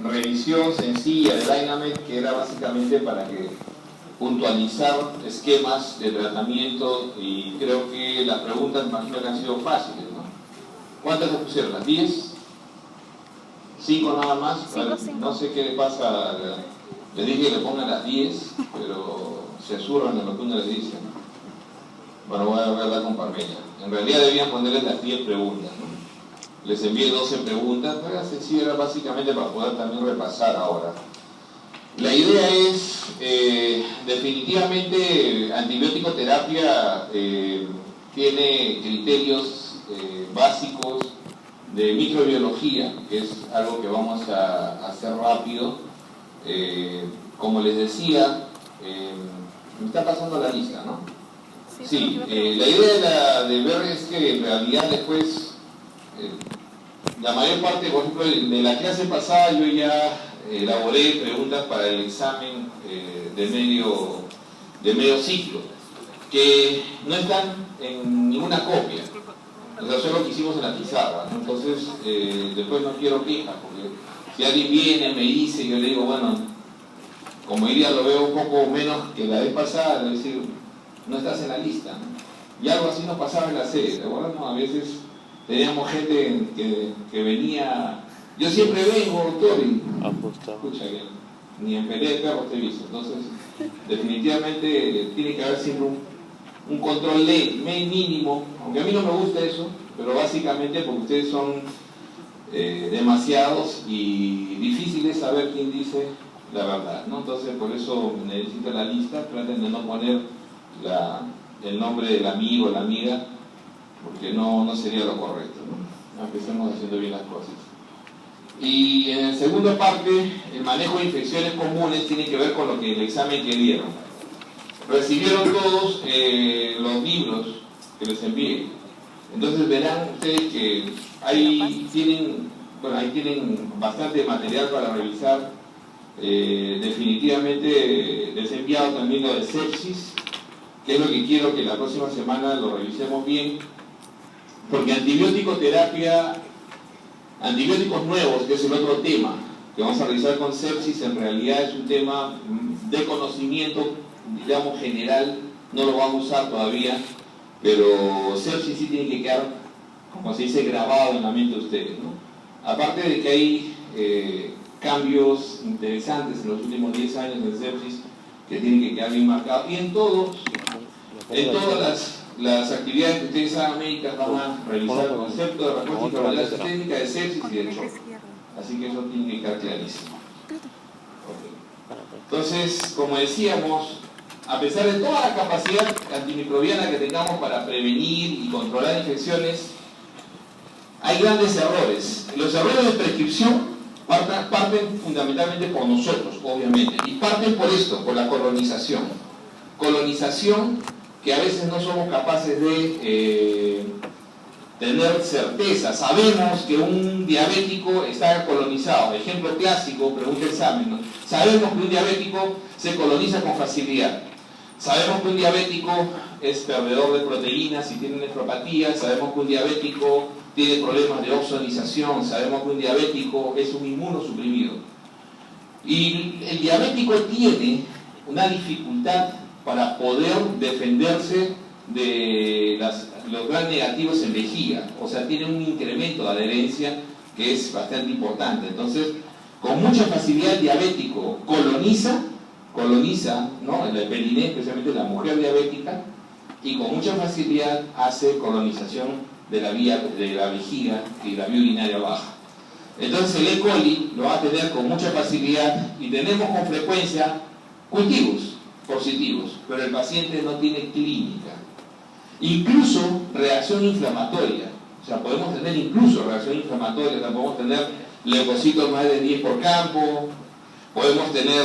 revisión sencilla de Dynamed, que era básicamente para que puntualizar esquemas de tratamiento, y creo que las preguntas imagino que han sido fáciles, ¿no? ¿Cuántas se pusieron? ¿Las 10? ¿5 nada más? 5. No sé qué le pasa, le dije que le pongan las 10, pero se asurran en lo que uno les dice, ¿no? Bueno, voy a hablar con Parmeña. En realidad debían ponerles las 10 preguntas, ¿no? Les envié 12 preguntas, pero era sencillo, era básicamente para poder también repasar ahora. La idea es, definitivamente, antibiótico terapia tiene criterios básicos de microbiología, que es algo que vamos a hacer rápido. Como les decía, me está pasando la lista, ¿no? Sí, la idea de ver es que en realidad después, la mayor parte, por ejemplo, de la clase pasada yo ya elaboré preguntas para el examen de medio ciclo, que no están en ninguna copia, o sea, solo que hicimos en la pizarra, ¿no? Entonces, después no quiero quejas, porque si alguien viene, me dice, yo le digo, bueno, como hoy día lo veo un poco menos que la vez pasada, le decir, no estás en la lista, ¿no? Y algo así nos pasaba en la sede, ¿de acuerdo? No, a veces teníamos gente que venía, yo siempre vengo, doctor, y escucha que ni en pelea de perros te he visto. Entonces, definitivamente tiene que haber siempre un control mínimo, aunque a mí no me gusta eso, pero básicamente porque ustedes son demasiados y difíciles saber quién dice la verdad, ¿no? Entonces, por eso necesito la lista, traten de no poner el nombre del amigo o la amiga, porque no sería lo correcto, ¿no? Aunque estemos haciendo bien las cosas. Y en la segunda parte, el manejo de infecciones comunes tiene que ver con lo que el examen que dieron. Recibieron todos los libros que les envié. Entonces verán ustedes que ahí tienen bastante material para revisar. Definitivamente les he enviado también lo de sepsis, que es lo que quiero que la próxima semana lo revisemos bien, porque antibióticos nuevos, que es el otro tema que vamos a revisar con sepsis, en realidad es un tema de conocimiento, digamos, general, no lo vamos a usar todavía, pero sepsis sí tiene que quedar, como se dice, grabado en la mente de ustedes, ¿no? Aparte de que hay cambios interesantes en los últimos 10 años en sepsis que tienen que quedar bien marcados, y en todas las actividades que ustedes hagan médicas van a revisar el concepto de respuesta y probabilidad sistémica de sepsis y de shock. Así que eso tiene que quedar clarísimo. Okay. Entonces, como decíamos, a pesar de toda la capacidad antimicrobiana que tengamos para prevenir y controlar infecciones, hay grandes errores. Los errores de prescripción parten fundamentalmente por nosotros, obviamente, y parten por esto, por la colonización. Colonización que a veces no somos capaces de tener certeza. Sabemos que un diabético está colonizado. Ejemplo clásico, pregunta examen, ¿no? Sabemos que un diabético se coloniza con facilidad. Sabemos que un diabético es perdedor de proteínas y tiene nefropatía. Sabemos que un diabético tiene problemas de ozonización. Sabemos que un diabético es un inmunosuprimido. Y el diabético tiene una dificultad para poder defenderse de los gram negativos en vejiga, o sea, tiene un incremento de adherencia que es bastante importante. Entonces, con mucha facilidad el diabético coloniza, ¿no?, en el periné, especialmente la mujer diabética, y con mucha facilidad hace colonización de la vejiga y la vía urinaria baja. Entonces el E. coli lo va a tener con mucha facilidad y tenemos con frecuencia cultivos positivos, pero el paciente no tiene clínica. Incluso reacción inflamatoria, o sea, podemos tener incluso reacción inflamatoria, podemos tener leucocitos más de 10 por campo, podemos tener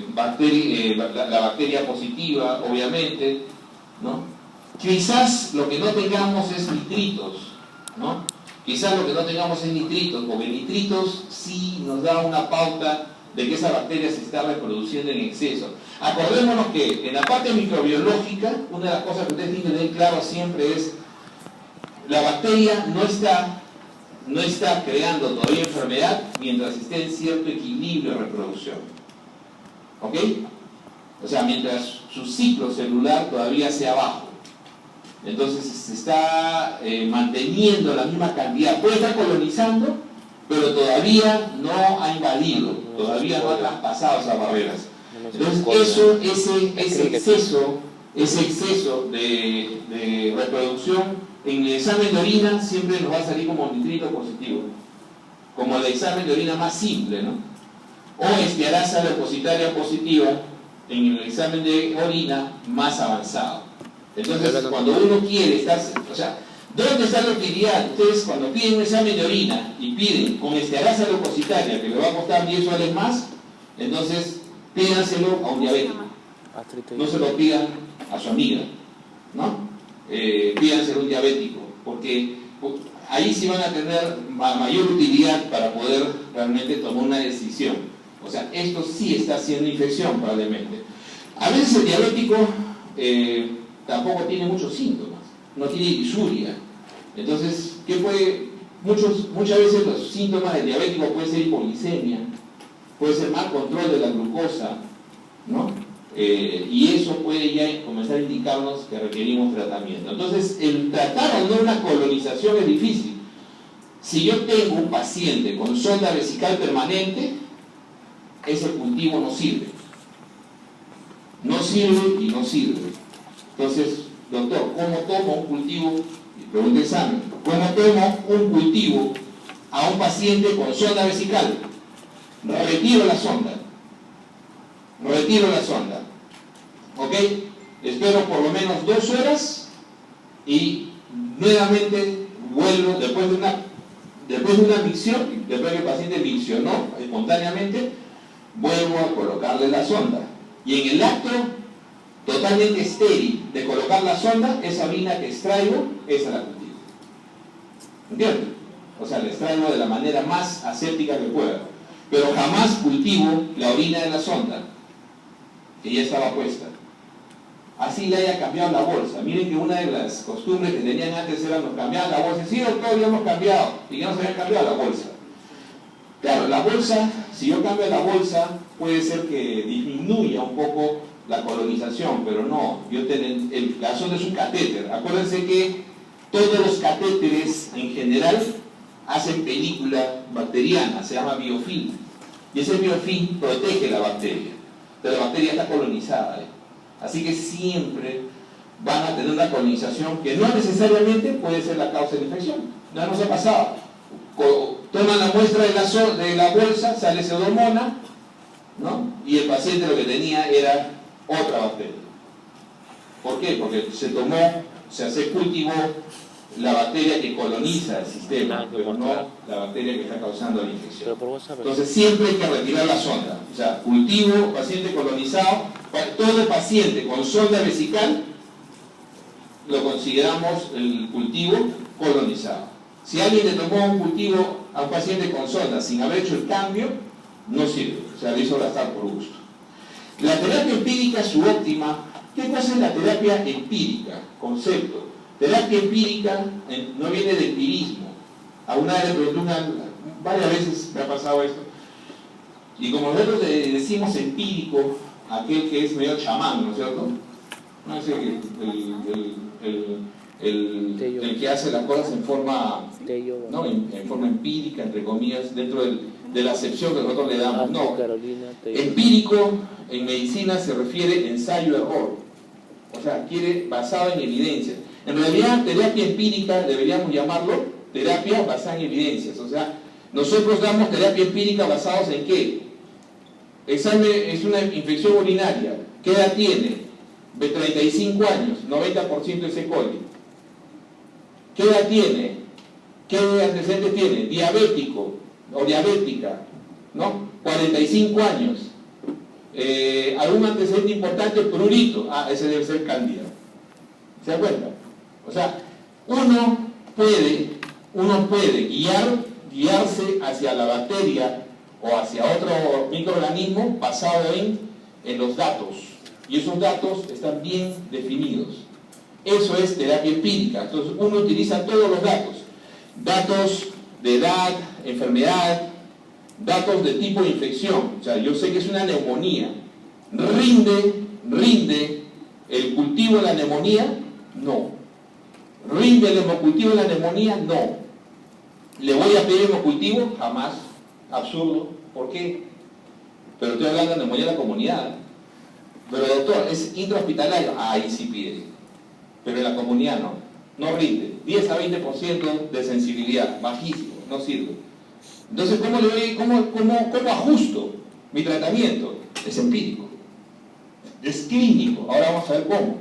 la bacteria positiva, obviamente, ¿no? Quizás lo que no tengamos es nitritos, ¿no? Quizás lo que no tengamos es nitritos, porque nitritos sí nos da una pauta de que esa bacteria se está reproduciendo en exceso. Acordémonos que en la parte microbiológica, una de las cosas que ustedes tienen que tener claro siempre es la bacteria no está no está creando todavía enfermedad mientras esté en cierto equilibrio de reproducción. ¿Ok? O sea, mientras su ciclo celular todavía sea bajo. Entonces se está manteniendo la misma cantidad. Puede estar colonizando, pero todavía no ha invadido, todavía no ha traspasado esas barreras. Entonces ese exceso de reproducción en el examen de orina siempre nos va a salir como nitrito positivo, como el examen de orina más simple, ¿no? O estearasa leucocitaria positiva en el examen de orina más avanzado. Entonces, cuando uno quiere estar, o sea, ¿dónde está la utilidad? Ustedes cuando piden un examen de orina y piden con estearasa leucocitaria que le va a costar 10 soles más, entonces pídanselo a un diabético. No se lo pidan a su amiga, ¿no? Pídanselo a un diabético, porque ahí sí van a tener mayor utilidad para poder realmente tomar una decisión. O sea, esto sí está haciendo infección probablemente. A veces el diabético tampoco tiene muchos síntomas, no tiene disuria. Entonces, ¿qué puede? Muchas veces los síntomas del diabético pueden ser hipoglicemia, puede ser mal control de la glucosa, ¿no? Y eso puede ya comenzar a indicarnos que requerimos tratamiento. Entonces, el tratar o no una colonización es difícil. Si yo tengo un paciente con sonda vesical permanente, ese cultivo no sirve. No sirve y no sirve. Entonces, doctor, ¿cómo tomo un cultivo? Y pregunta examen. ¿Cómo tomo un cultivo a un paciente con sonda vesical? Retiro la sonda. Retiro la sonda. ¿Ok? Espero por lo menos 2 horas y nuevamente vuelvo después de una micción, después que el paciente miccionó espontáneamente, vuelvo a colocarle la sonda. Y en el acto totalmente estéril de colocar la sonda, esa orina que extraigo, esa la cultivo. ¿Entiendes? O sea, la extraigo de la manera más aséptica que pueda. Pero jamás cultivo la orina de la sonda, que ya estaba puesta. Así le haya cambiado la bolsa. Miren que una de las costumbres que tenían antes era nos cambiaban la bolsa. Sí, doctor, ya hemos cambiado. Y ya nos habían cambiado la bolsa. Claro, la bolsa, si yo cambio la bolsa, puede ser que disminuya un poco la colonización, pero no. El caso es un catéter. Acuérdense que todos los catéteres en general hacen película bacteriana, se llama biofilm. Y ese biofilm protege la bacteria. Pero la bacteria está colonizada. Así que siempre van a tener una colonización que no necesariamente puede ser la causa de la infección. No nos ha pasado. Toman la muestra de la bolsa, sale pseudomonas, ¿no? Y el paciente lo que tenía era otra bacteria. ¿Por qué? Porque se cultivó la bacteria que coloniza el sistema, pero no la bacteria que está causando la infección. Entonces siempre hay que retirar la sonda. O sea, cultivo, paciente colonizado, todo paciente con sonda vesical lo consideramos el cultivo colonizado. Si alguien le tomó un cultivo a un paciente con sonda sin haber hecho el cambio, no sirve. O sea, le hizo gastar por gusto. La terapia empírica es su óptima. ¿Qué cosa es la terapia empírica? Concepto. Terapia empírica no viene de empirismo. A una vez le pregunté varias veces me ha pasado esto. Y como nosotros le decimos empírico, aquel que es medio chamán, ¿no es cierto? No sé, el que hace las cosas en forma, ¿no? en forma empírica, entre comillas, dentro de la acepción que nosotros le damos. No, empírico en medicina se refiere ensayo-error. O sea, basado en evidencia. En realidad, terapia empírica deberíamos llamarlo terapia basada en evidencias. O sea, nosotros damos terapia empírica basados en ¿qué? Examen es una infección urinaria. ¿Qué edad tiene? De 35 años, 90% es E. coli. ¿Qué edad tiene? ¿Qué antecedentes tiene? Diabético o diabética, ¿no? 45 años. ¿Algún antecedente importante? Prurito. Ese debe ser cándida. ¿Se da cuenta? O sea, uno puede guiarse hacia la bacteria o hacia otro microorganismo basado en los datos. Y esos datos están bien definidos. Eso es terapia empírica. Entonces uno utiliza todos los datos. Datos de edad, enfermedad, datos de tipo de infección. O sea, yo sé que es una neumonía. ¿Rinde el cultivo de la neumonía? No. ¿Rinde el hemocultivo de la neumonía? No. ¿Le voy a pedir hemocultivo? Jamás. Absurdo. ¿Por qué? Pero estoy hablando de neumonía de la comunidad. Pero doctor, es intrahospitalario. Ahí sí pide. Pero en la comunidad no. No rinde. 10 a 20% de sensibilidad. Bajísimo. No sirve. Entonces, ¿cómo ajusto mi tratamiento? Es empírico. Es clínico. Ahora vamos a ver cómo.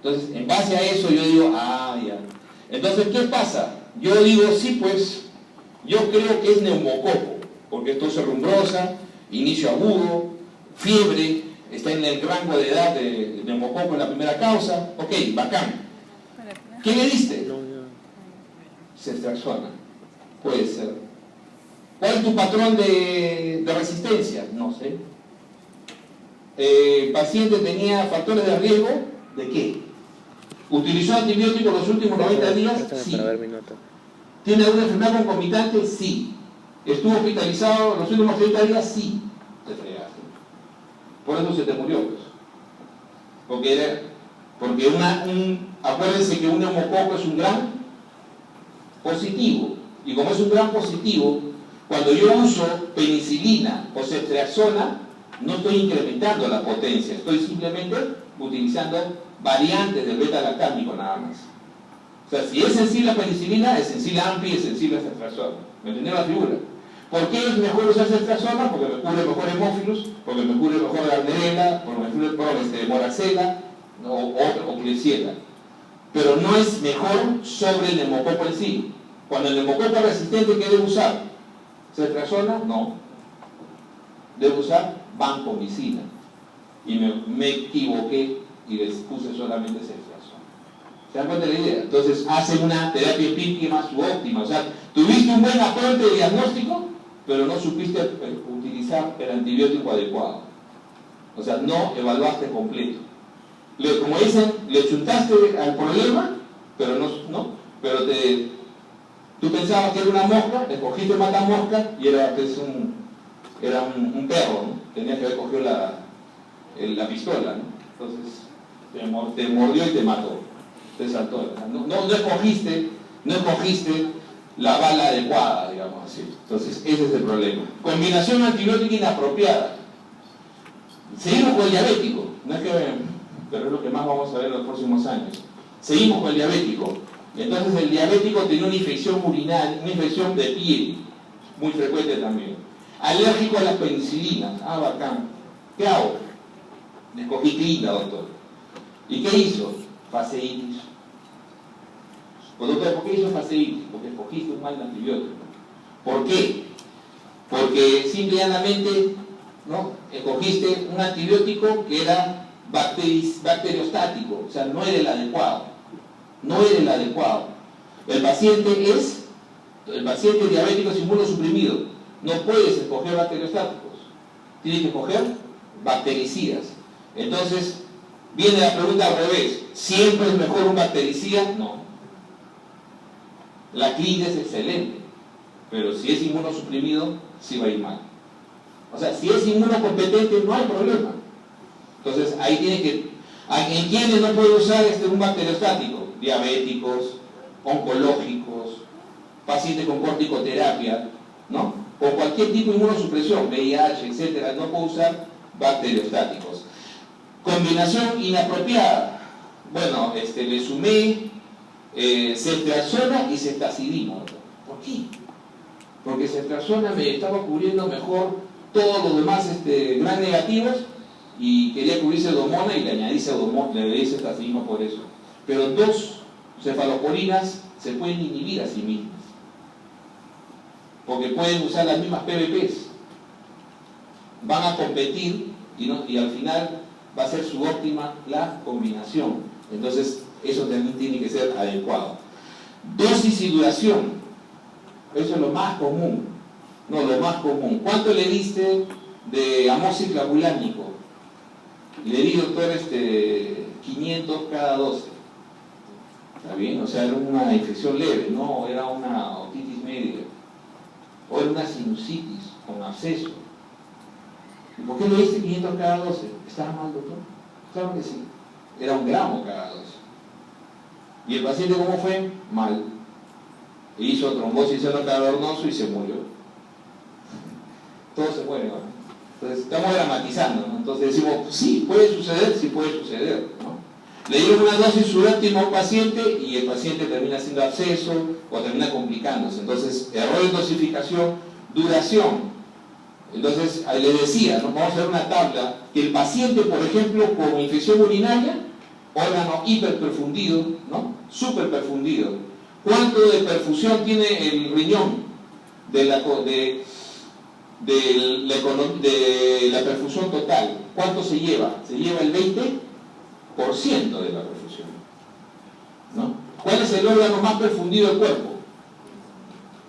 Entonces, en base a eso yo digo, ya. Entonces, ¿qué pasa? Yo digo, sí, pues, yo creo que es neumococo, porque es tos rumbrosa, inicio agudo, fiebre, está en el rango de edad de neumococo en la primera causa. Ok, bacán. ¿Qué le diste? Ceftriaxona. Puede ser. ¿Cuál es tu patrón de resistencia? No sé. ¿El paciente tenía factores de riesgo? ¿De qué? ¿Utilizó antibióticos los últimos 90 días? Sí. ¿Tiene alguna enfermedad concomitante? Sí. ¿Estuvo hospitalizado los últimos 30 días? Sí. Te fregaste. Por eso se te murió, pues. Porque acuérdense que un neumococo es un gran positivo. Y como es un gran positivo, cuando yo uso penicilina o ceftriaxona, no estoy incrementando la potencia, estoy simplemente utilizando variantes del beta-lactámico nada más. O sea, si es sensible a penicilina, es sensible a AMPI, es sensible a ceftriaxona. ¿Me entendieron la figura? ¿Por qué es mejor usar ceftriaxona? Porque me cubre mejor hemófilus, porque me cubre mejor Gardnerella, porque me cubre Moraxella o Klebsiella. Pero no es mejor sobre el neumococo en sí. Cuando el neumococo es resistente, ¿qué debo usar? ¿Ceftriaxona? No. Debo usar vancomicina. Y me equivoqué y les puse solamente ceftriaxona. ¿Se dan cuenta de la idea? Entonces hacen una terapia empírica más subóptima. O sea, tuviste un buen aporte de diagnóstico, pero no supiste utilizar el antibiótico adecuado. O sea, no evaluaste completo. Como dicen, le chuntaste al problema, pero pero tú pensabas que era una mosca, escogiste matar mosca y era un perro, ¿no? Tenías que haber cogido la pistola, ¿no? Entonces te mordió y te mató, te saltó. No escogiste la bala adecuada, digamos así. Entonces ese es el problema. Combinación antibiótica inapropiada. Seguimos con el diabético, pero es lo que más vamos a ver en los próximos años. Seguimos con el diabético. Entonces el diabético tenía una infección urinaria, una infección de piel, muy frecuente también. Alérgico a las penicilinas. Bacán. ¿Qué hago? Le escogí clínica, doctor. ¿Y qué hizo? Faseitis. Pues, doctor, ¿por qué hizo faseitis? Porque escogiste un mal antibiótico. ¿Por qué? Porque simple y llanamente, ¿no? Escogiste un antibiótico que era bacteriostático, o sea, no era el adecuado. El paciente diabético es inmunosuprimido. No puedes escoger bacteriostáticos. Tienes que escoger bactericidas. Entonces, viene la pregunta al revés. ¿Siempre es mejor un bactericida? No. La clínica es excelente, pero si es inmunosuprimido, sí va a ir mal. O sea, si es inmunocompetente, no hay problema. Entonces, ahí tiene que... ¿En quiénes no puede usar un bacteriostático? Diabéticos, oncológicos, pacientes con corticoterapia, ¿no? O cualquier tipo de inmunosupresión, VIH, etcétera, no puede usar bacteriostáticos. Combinación inapropiada. Bueno, le sumé ceftriaxona y ceftazidima. ¿Por qué? Porque ceftriaxona me estaba cubriendo mejor todos los demás gran negativos y quería cubrir pseudomonas y le añadí ceftazidima por eso. Pero dos cefaloporinas se pueden inhibir a sí mismas, porque pueden usar las mismas PBPs, van a competir y al final va a ser subóptima la combinación. Entonces eso también tiene que ser adecuado. Dosis y duración, eso es lo más común. ¿Cuánto le diste de amoxiclavulánico? Le di, doctor, 500 cada 12. ¿Está bien? O sea, era una infección leve, no era una otitis media, o era una sinusitis con absceso. ¿Y por qué lo diste 500 cada 12? ¿Estaba mal, doctor? Claro que sí. Era 1 gramo cada 12. ¿Y el paciente cómo fue? Mal. Hizo trombosis seno-cavernoso y se murió. Todos se mueren, ¿no? Entonces estamos dramatizando, ¿no? Entonces decimos, sí, puede suceder, sí puede suceder, ¿no? Le dieron una dosis subóptima a un paciente y el paciente termina haciendo absceso o termina complicándose. Entonces, error de dosificación, duración. Entonces, ahí les decía, ¿no? Vamos a ver una tabla, que el paciente, por ejemplo, con infección urinaria, órgano hiperperfundido, ¿no? Superperfundido. ¿Cuánto de perfusión tiene el riñón de la perfusión total? ¿Cuánto se lleva? Se lleva el 20% de la perfusión, ¿no? ¿Cuál es el órgano más perfundido del cuerpo?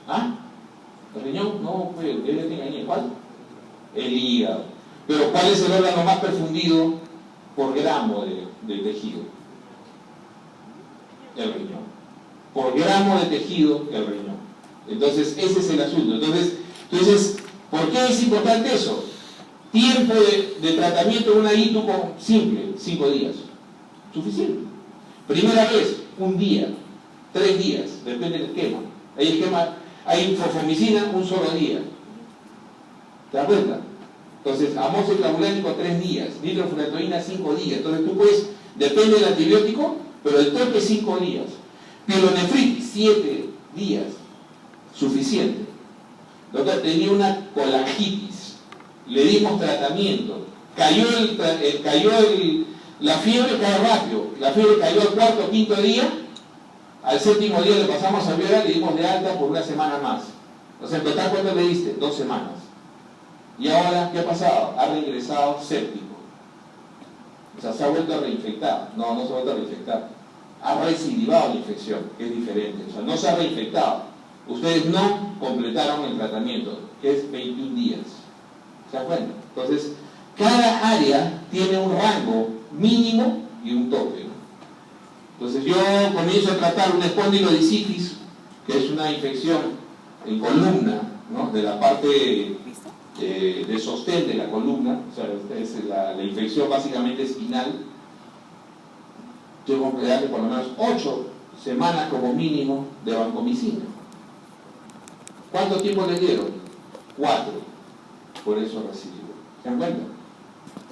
¿Ah? ¿El riñón? No, pues, yo te engañé. ¿Cuál? El hígado. Pero ¿cuál es el órgano más perfundido por gramo de tejido? El riñón. Por gramo de tejido, el riñón. Entonces, ese es el asunto. Entonces, ¿por qué es importante eso? Tiempo de tratamiento de una ITU simple, 5 días. Suficiente. Primera vez, 1 día, 3 días, depende del esquema. Hay fosfomicina, 1 solo día. ¿Te das cuenta? Entonces, amoxiclavulánico 3 días, nitrofuratoína 5 días. Entonces tú puedes, depende del antibiótico, pero el tope 5 días. Pielonefritis 7 días, suficiente. Doctor, tenía una colangitis, le dimos tratamiento, la fiebre cae rápido, la fiebre cayó al 4º o 5º día, al 7º día le pasamos a viola, le dimos de alta por 1 semana más. O sea, en total, ¿cuánto le diste? 2 semanas. Y ahora, ¿qué ha pasado? Ha regresado séptico. O sea, se ha vuelto a reinfectar. No, no se ha vuelto a reinfectar. Ha recidivado la infección, que es diferente. O sea, no se ha reinfectado. Ustedes no completaron el tratamiento, que es 21 días. ¿Se dan cuenta? Entonces, cada área tiene un rango mínimo y un tope, ¿no? Entonces, yo comienzo a tratar una espondilodicitis, que es una infección en columna, ¿no? De la parte de sostén de la columna, o sea, es la infección básicamente espinal. Tengo que darle por lo menos 8 semanas como mínimo de vancomicina. ¿Cuánto tiempo le dieron? 4. Por eso recibió. ¿Se dan cuenta?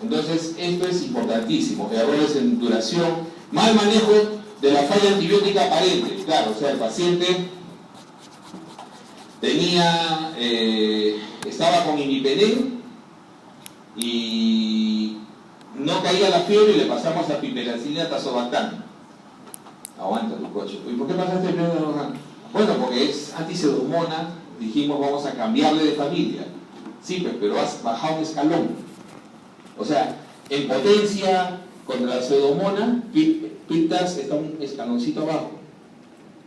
Entonces, esto es importantísimo. Errores en duración, mal manejo de la falla antibiótica aparente. Claro, o sea, el paciente estaba con imipenem y no caía la fiebre y le pasamos a piperacilina tazobactam. Aguanta tu coche. ¿Y por qué pasaste el primero? Bueno, porque es antipseudomona, dijimos vamos a cambiarle de familia. Sí, pero has bajado un escalón. O sea, en potencia contra la pseudomona, Pictas está un escaloncito abajo.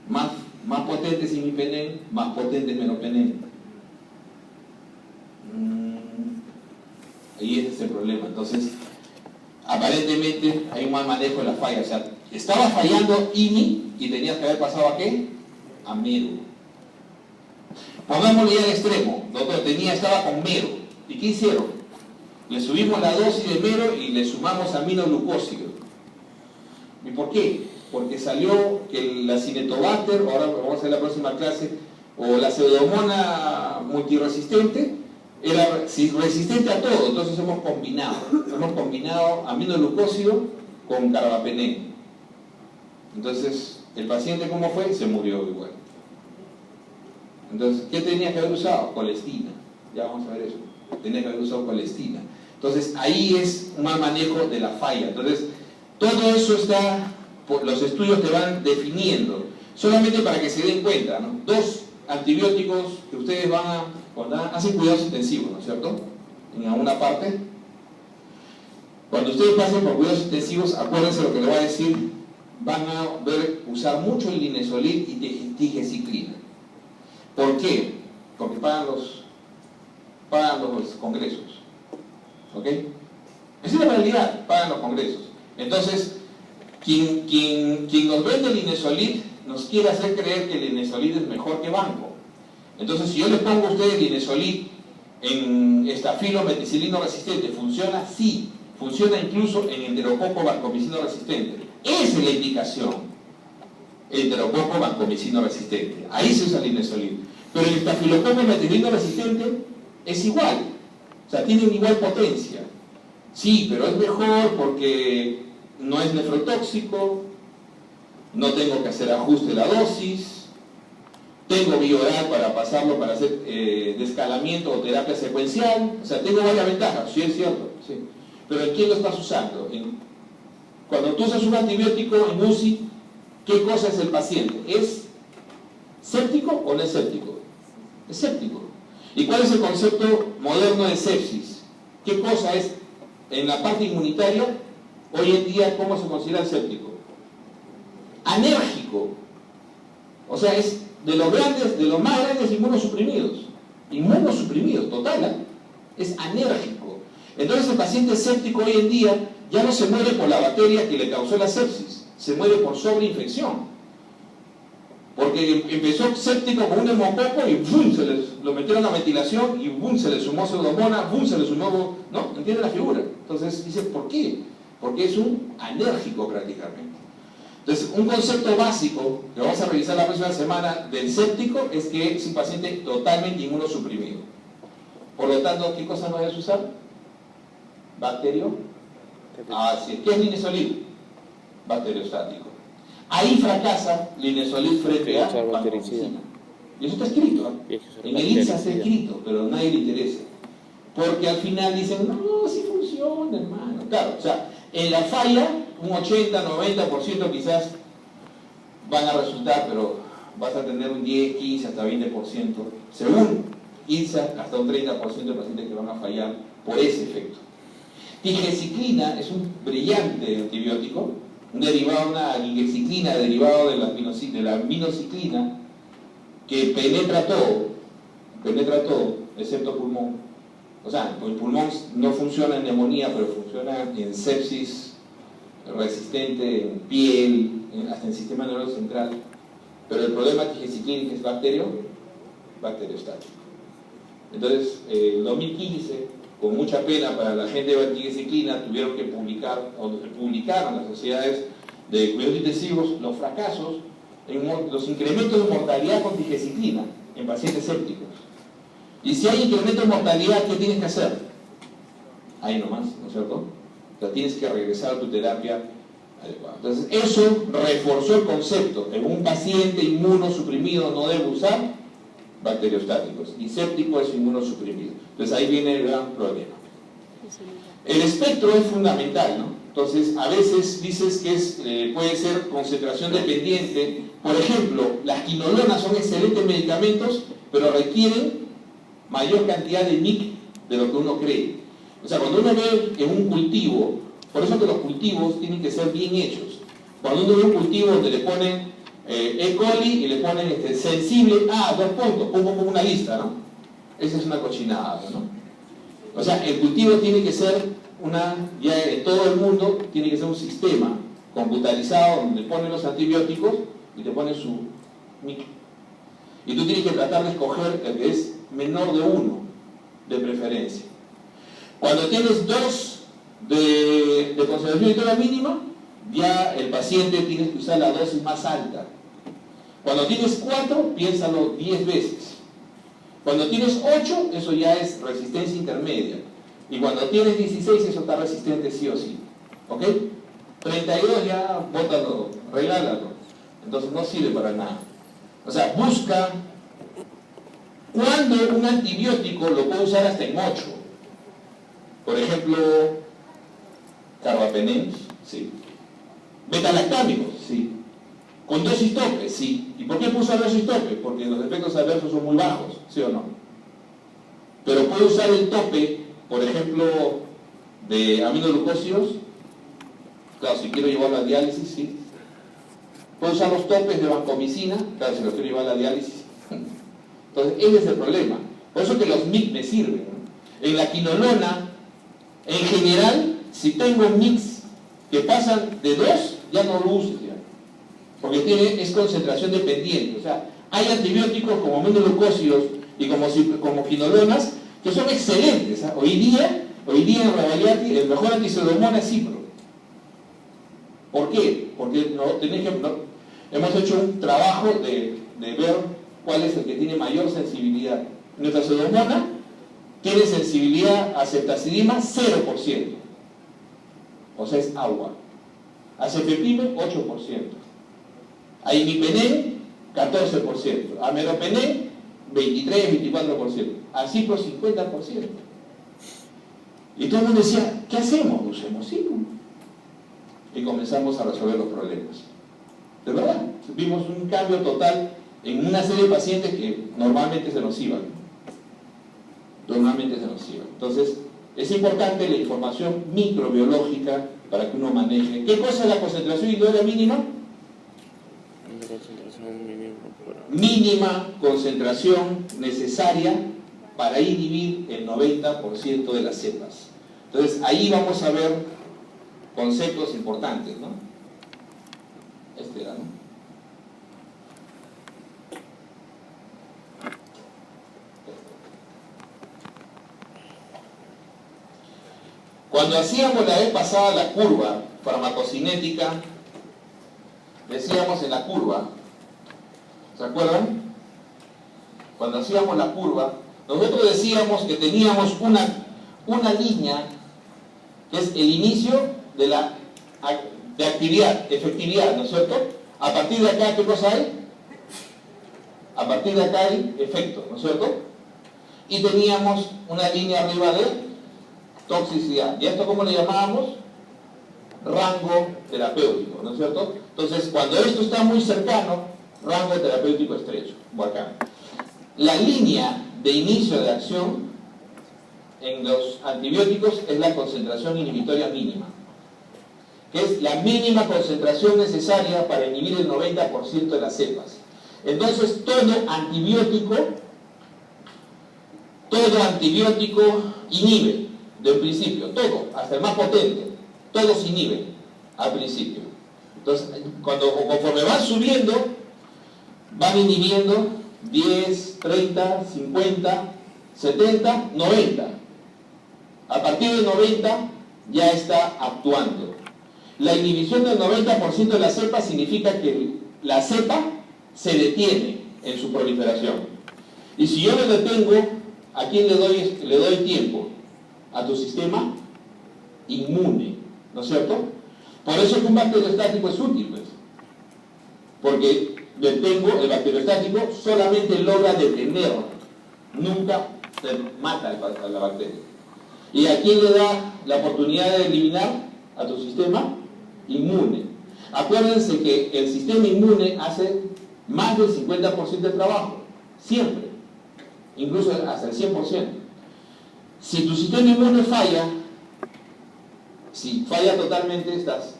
Más potente es imipenem, más potente es meropenem. Ahí ese es el problema. Entonces, aparentemente hay un mal manejo de la falla. O sea, estaba fallando IMI y tenías que haber pasado ¿a qué? A mero. Pongámoslo ya al extremo. Doctor, estaba con mero. ¿Y qué hicieron? Le subimos la dosis de mero y le sumamos aminoglucósido. ¿Y por qué? Porque salió que la Cinetobacter, ahora vamos a ver la próxima clase, o la pseudomona multiresistente, era resistente a todo. Entonces hemos combinado aminoglucósido con carbapenem. Entonces, ¿el paciente cómo fue? Se murió igual. Entonces, ¿qué tenía que haber usado? Colestina. Ya vamos a ver eso. Tenía que haber usado colestina. Entonces, ahí es un mal manejo de la falla. Entonces, todo eso está, los estudios te van definiendo. Solamente para que se den cuenta, ¿no? 2 antibióticos que ustedes cuando hacen cuidados intensivos, ¿no es cierto? En alguna parte. Cuando ustedes pasen por cuidados intensivos, acuérdense lo que les voy a decir. Van a usar mucho el linezolid y tigecyclina. ¿Por qué? Porque pagan los congresos. ¿Ok? Esa es la realidad, pagan los congresos. Entonces, quien nos vende el linezolid nos quiere hacer creer que el linezolid es mejor que banco. Entonces, si yo le pongo a usted linesolid en estafilo meticilino resistente, ¿funciona? Sí, funciona incluso en enterococo vancomicino resistente. Esa es la indicación, enterococo vancomicino resistente. Ahí se usa linesolid. Pero el estafilococo meticilino resistente es igual, o sea, tienen igual potencia. Sí, pero es mejor porque no es nefrotóxico, no tengo que hacer ajuste de la dosis, tengo vía oral para pasarlo para hacer descalamiento o terapia secuencial, o sea, tengo varias ventajas, sí es cierto, sí. Pero ¿en quién lo estás usando? Cuando tú usas un antibiótico en UCI, ¿qué cosa es el paciente? ¿Es séptico o no es séptico? Es séptico. ¿Y cuál es el concepto moderno de sepsis? ¿Qué cosa es en la parte inmunitaria? Hoy en día, ¿cómo se considera el séptico? Anérgico. O sea, es de los más grandes inmunosuprimidos, total, ¿eh? Es anérgico. Entonces el paciente séptico hoy en día ya no se muere por la bacteria que le causó la sepsis, se muere por sobreinfección. Porque empezó séptico con un hemococo y ¡bum! Lo metieron a ventilación y ¡bum! Se le sumó pseudomonas, ¡bum! Se le sumó, ¿no? ¿Entienden la figura? Entonces dice, ¿por qué? Porque es un alérgico prácticamente. Entonces, un concepto básico que vamos a revisar la próxima semana del séptico es que es un paciente totalmente inmunosuprimido. Por lo tanto, ¿qué cosa no debes usar? Bacterio. Sí. ¿Qué es linesolid? Bacteriostático. Ahí fracasa linesolid frente a vancomicina. Y eso está escrito, ¿eh? En el INSA está escrito, pero a nadie le interesa. Porque al final dicen, no, sí funciona, hermano. Claro, o sea, en la falla, un 80-90% quizás van a resultar, pero vas a tener un 10, 15, hasta 20%. Según INSA, hasta un 30% de pacientes que van a fallar por ese efecto. Tigeciclina es un brillante antibiótico, un derivado, una tigeciclina derivado de la aminociclina, que penetra todo, excepto pulmón. O sea, el pulmón no funciona en neumonía, pero funciona en sepsis resistente, en piel, hasta en sistema nervioso central. Pero el problema de tigeciclina es bacteriostático. Entonces, en 2015, con mucha pena para la gente de tigeciclina, tuvieron que publicaron las sociedades de cuidados intensivos los fracasos, los incrementos de mortalidad con tigeciclina en pacientes sépticos. Y si hay incremento de mortalidad, ¿qué tienes que hacer? Ahí nomás, ¿no es cierto? O sea, tienes que regresar a tu terapia adecuada. Entonces, eso reforzó el concepto. En un paciente inmunosuprimido no debe usar bacteriostáticos. Y séptico es inmunosuprimido. Entonces, ahí viene el gran problema. El espectro es fundamental, ¿no? Entonces, a veces dices que puede ser concentración dependiente. Por ejemplo, las quinolonas son excelentes medicamentos, pero requieren mayor cantidad de MIC de lo que uno cree. O sea, cuando uno ve en un cultivo, por eso que los cultivos tienen que ser bien hechos. Cuando uno ve un cultivo donde le ponen E. coli y le ponen sensible, 2 puntos, pongo una lista, ¿no? Esa es una cochinada, ¿no? O sea, el cultivo tiene que ser ya en todo el mundo, tiene que ser un sistema computarizado donde le ponen los antibióticos y te ponen su MIC. Y tú tienes que tratar de escoger el que es menor de 1, de preferencia. Cuando tienes 2 de concentración nitrosa mínima, ya el paciente tiene que usar la dosis más alta. Cuando tienes 4, piénsalo 10 veces. Cuando tienes 8, eso ya es resistencia intermedia. Y cuando tienes 16, eso está resistente sí o sí. ¿Ok? 32 ya, bótalo, regálalo. Entonces no sirve para nada. O sea, busca cuando un antibiótico lo puedo usar hasta en 8. Por ejemplo, carbapenems, sí. Betalactámicos, sí. Con dosis tope, sí. ¿Y por qué puedo usar dosis tope? Porque los efectos adversos son muy bajos, ¿sí o no? Pero puedo usar el tope, por ejemplo, de aminoglucósidos. Claro, si quiero llevarlo a diálisis, sí. Puedo usar los topes de vancomicina, claro, si lo quiero llevar a la diálisis. Entonces, ese es el problema. Por eso que los MIC me sirven, ¿no? En la quinolona, en general, si tengo MICs que pasan de 2, ya no lo uso, ya. Porque es concentración dependiente. O sea, Hay antibióticos como monoleucócidos y como quinolonas que son excelentes. Hoy día en la Valiati el mejor antiseudomonas es Cipro. ¿Por qué? Porque hemos hecho un trabajo de ver cuál es el que tiene mayor sensibilidad. Nuestra pseudomonas tiene sensibilidad a ceftazidima 0%, o sea, es agua. A cefepime 8%, a imipenem 14%, a meropenem 23-24%, a cipro 50%. Y todo el mundo decía, ¿qué hacemos? Usemos cipro. Y comenzamos a resolver los problemas. De verdad, vimos un cambio total en una serie de pacientes que normalmente se nos iban. Entonces, es importante la información microbiológica para que uno maneje. ¿Qué cosa es la concentración indolora mínima? Mínima concentración necesaria para inhibir el 90% de las cepas. Entonces, ahí vamos a ver conceptos importantes, ¿no? Este era, ¿no? Cuando hacíamos la vez pasada la curva farmacocinética, decíamos en la curva, ¿se acuerdan? Cuando hacíamos la curva, nosotros decíamos que teníamos una línea que es el inicio de actividad, efectividad, ¿no es cierto? A partir de acá, ¿qué cosa hay? A partir de acá hay efecto, ¿no es cierto? Y teníamos una línea arriba de toxicidad. ¿Y esto cómo le llamábamos? Rango terapéutico, ¿no es cierto? Entonces, cuando esto está muy cercano, rango terapéutico estrecho, bacán. La línea de inicio de acción en los antibióticos es la concentración inhibitoria mínima, que es la mínima concentración necesaria para inhibir el 90% de las cepas. Entonces, todo antibiótico inhibe, de principio, todo, hasta el más potente, todos inhiben al principio. Entonces, conforme van subiendo, van inhibiendo 10, 30, 50, 70, 90. A partir de 90 ya está actuando. La inhibición del 90% de la cepa significa que la cepa se detiene en su proliferación. Y si yo me detengo, ¿a quién le doy tiempo? A tu sistema inmune, ¿no es cierto? Por eso es que un bacteriostático es útil, pues. Porque el bacteriostático solamente logra detener, nunca mata a la bacteria. ¿Y a quién le da la oportunidad de eliminar? A tu sistema inmune. Acuérdense que el sistema inmune hace más del 50% del trabajo, siempre, incluso hasta el 100%. Si tu sistema inmune falla, si falla totalmente, estás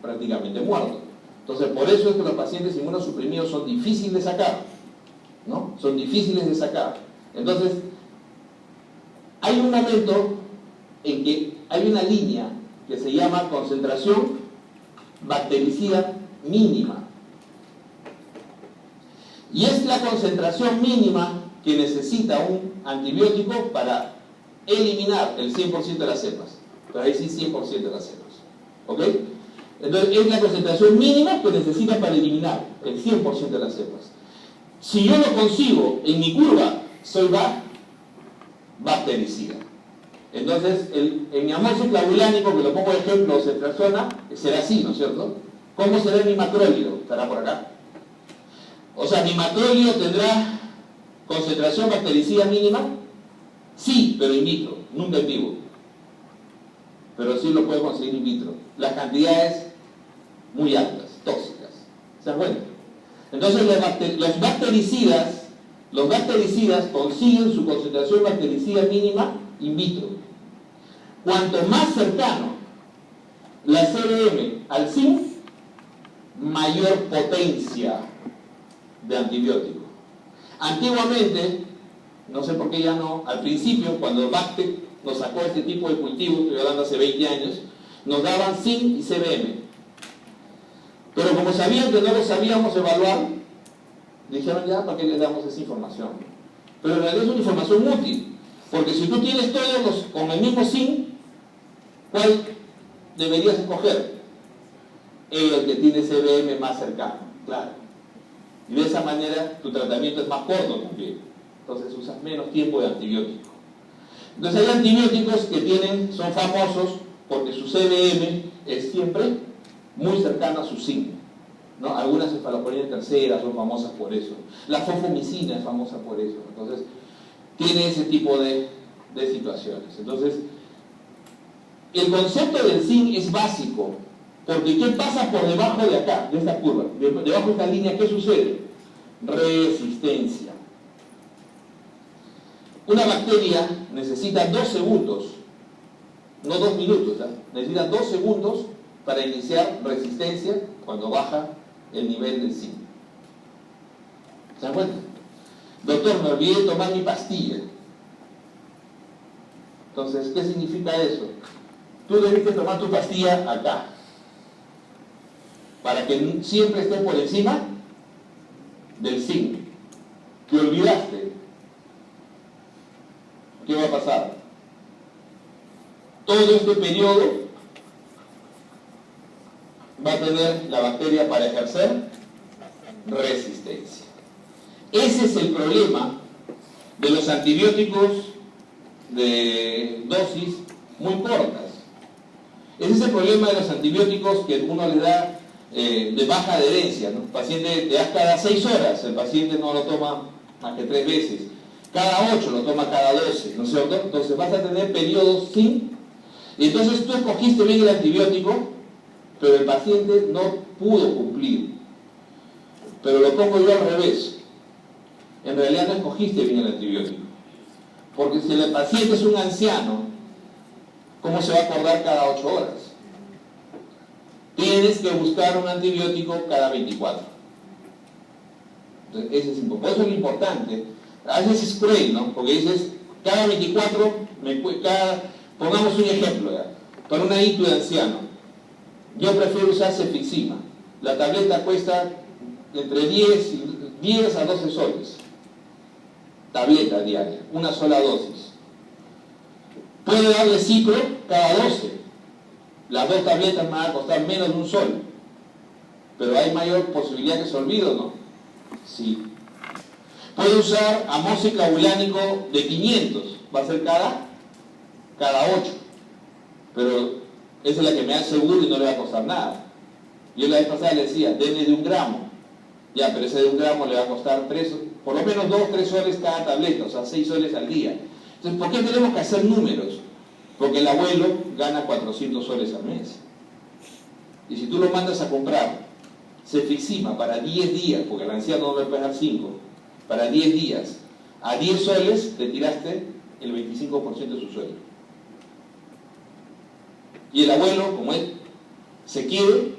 prácticamente muerto. Entonces, por eso es que los pacientes inmunosuprimidos son difíciles de sacar, ¿no? Son difíciles de sacar. Entonces, hay un momento en que hay una línea que se llama concentración bactericida mínima. Y es la concentración mínima que necesita un antibiótico para eliminar el 100% de las cepas. Pero ahí sí 100% de las cepas. ¿Ok? Entonces es la concentración mínima que necesita para eliminar el 100% de las cepas. Si yo lo consigo en mi curva, soy bactericida. Entonces, en mi amoxiclavulánico, que lo pongo de ejemplo, ceftriaxona, será así, ¿no es cierto? ¿Cómo será mi macrólido? Estará por acá. O sea, ¿mi macrólido tendrá concentración bactericida mínima? Sí, pero in vitro, nunca en vivo. Pero sí lo puedo conseguir in vitro. Las cantidades muy altas, tóxicas. ¿Se dan cuenta? Entonces, los bactericidas consiguen su concentración bactericida mínima in vitro. Cuanto más cercano la CRM al zinc, mayor potencia de antibiótico. Antiguamente, no sé por qué ya no, al principio, cuando Bactec nos sacó este tipo de cultivos, estoy hablando hace 20 años, nos daban zinc y CBM. Pero como sabían que no lo sabíamos evaluar, Dijeron, ya, ¿para qué les damos esa información? Pero en realidad es una información útil, porque si tú tienes todos los con el mismo zinc, ¿cuál deberías escoger? El que tiene CBM más cercano, claro. Y de esa manera tu tratamiento es más corto también. Entonces usas menos tiempo de antibiótico. Entonces hay antibióticos que son famosos porque su CBM es siempre muy cercano a su zinc, ¿no? Algunas cefalosporina tercera son famosas por eso. La fofomicina es famosa por eso. Entonces tiene ese tipo de situaciones. Entonces el concepto del zinc es básico, porque ¿qué pasa por debajo de acá, de esta curva? Debajo de esta línea, ¿qué sucede? Resistencia. Una bacteria necesita 2 segundos, no 2 minutos, ¿eh? Necesita 2 segundos para iniciar resistencia cuando baja el nivel del zinc. ¿Se dan cuenta? Doctor, me olvidé de tomar mi pastilla. Entonces, ¿qué significa eso? Tú debiste tomar tu pastilla acá, para que siempre estés por encima del zinc. Te olvidaste. ¿Qué va a pasar? Todo este periodo va a tener la bacteria para ejercer resistencia. Ese es el problema de los antibióticos de dosis muy cortas. Ese es el problema de los antibióticos que uno le da de baja adherencia, ¿no? El paciente te da cada 6 horas, el paciente no lo toma más que 3 veces. Cada 8 lo toma cada 12, ¿no es cierto? Entonces vas a tener periodos sin... Y entonces tú escogiste bien el antibiótico, pero el paciente no pudo cumplir. Pero lo pongo yo al revés. En realidad no escogiste bien el antibiótico. Porque si el paciente es un anciano, ¿cómo se va a acordar cada 8 horas? Tienes que buscar un antibiótico cada 24. Entonces, ese es importante. Por eso es lo importante. A veces es cruel, ¿no? Porque dices, cada 24, pongamos un ejemplo, ¿ya? Para una ITU de anciano, yo prefiero usar cefixima. La tableta cuesta entre 10 a 12 soles. Tableta diaria, una sola dosis. Puede darle ciclo cada 12. Las 2 tabletas me van a costar menos de 1 sol. Pero hay mayor posibilidad que se olvide, ¿o no? Sí. Puede usar amóxica-ulánico de 500. Va a ser cada 8. Pero esa es la que me da seguro y no le va a costar nada. Yo la vez pasada le decía, denle de 1 gramo. Ya, pero ese de 1 gramo le va a costar por lo menos 2-3 soles cada tableta, o sea, 6 soles al día. Entonces, ¿por qué tenemos que hacer números? Porque el abuelo gana 400 soles al mes. Y si tú lo mandas a comprar cefixima para 10 días, porque el anciano no va a pagar 5, para 10 días, a 10 soles te tiraste el 25% de su sueldo. Y el abuelo, como él se quiere,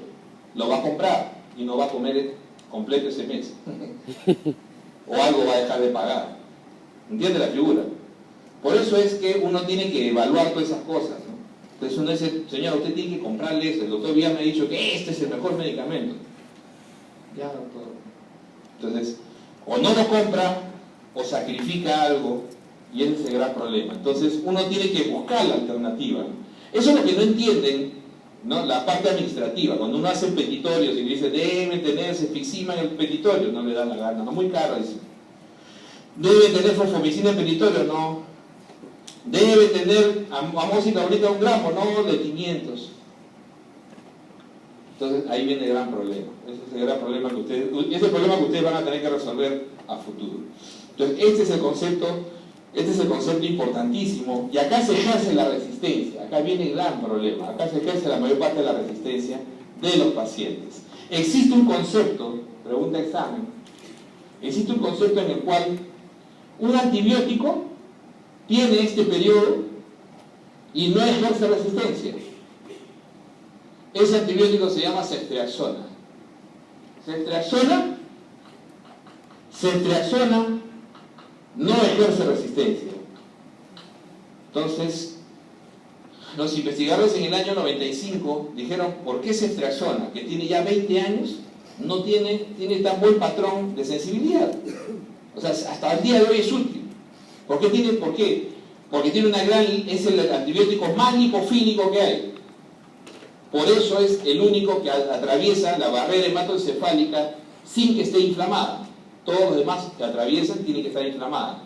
lo va a comprar y no va a comer completo ese mes. O algo va a dejar de pagar. ¿Entiende la figura? Por eso es que uno tiene que evaluar todas esas cosas, ¿no? Entonces uno dice, señor, usted tiene que comprarle esto. El doctor ya me ha dicho que este es el mejor medicamento. Ya, doctor. Entonces, o no lo compra, o sacrifica algo, y ese es el gran problema. Entonces uno tiene que buscar la alternativa, ¿no? Eso es lo que no entienden, ¿no? La parte administrativa. Cuando uno hace petitorios y le dice, debe tener cefixima en el petitorio, no le dan la gana, no, muy caro, dice. Debe tener fosfomicina en petitorio, no. Debe tener amóxica ahorita 1 gramo, no, de 500. Entonces ahí viene el gran problema. Ese es el gran problema que ustedes van a tener que resolver a futuro. Entonces este es el concepto importantísimo, y acá se ejerce la resistencia. Acá viene el gran problema. Acá se ejerce la mayor parte de la resistencia de los pacientes. Existe un concepto, pregunta examen, existe un concepto en el cual un antibiótico tiene este periodo y no ejerce resistencia. Ese antibiótico se llama ceftriaxona. Ceftriaxona no ejerce resistencia. Entonces, los investigadores en el año 95 dijeron, ¿por qué ceftriaxona, que tiene ya 20 años, no tiene tan buen patrón de sensibilidad. O sea, hasta el día de hoy es útil. ¿Por qué? Porque tiene es el antibiótico más lipofílico que hay. Por eso es el único que atraviesa la barrera hematoencefálica sin que esté inflamada. Todos los demás que atraviesan tienen que estar inflamadas.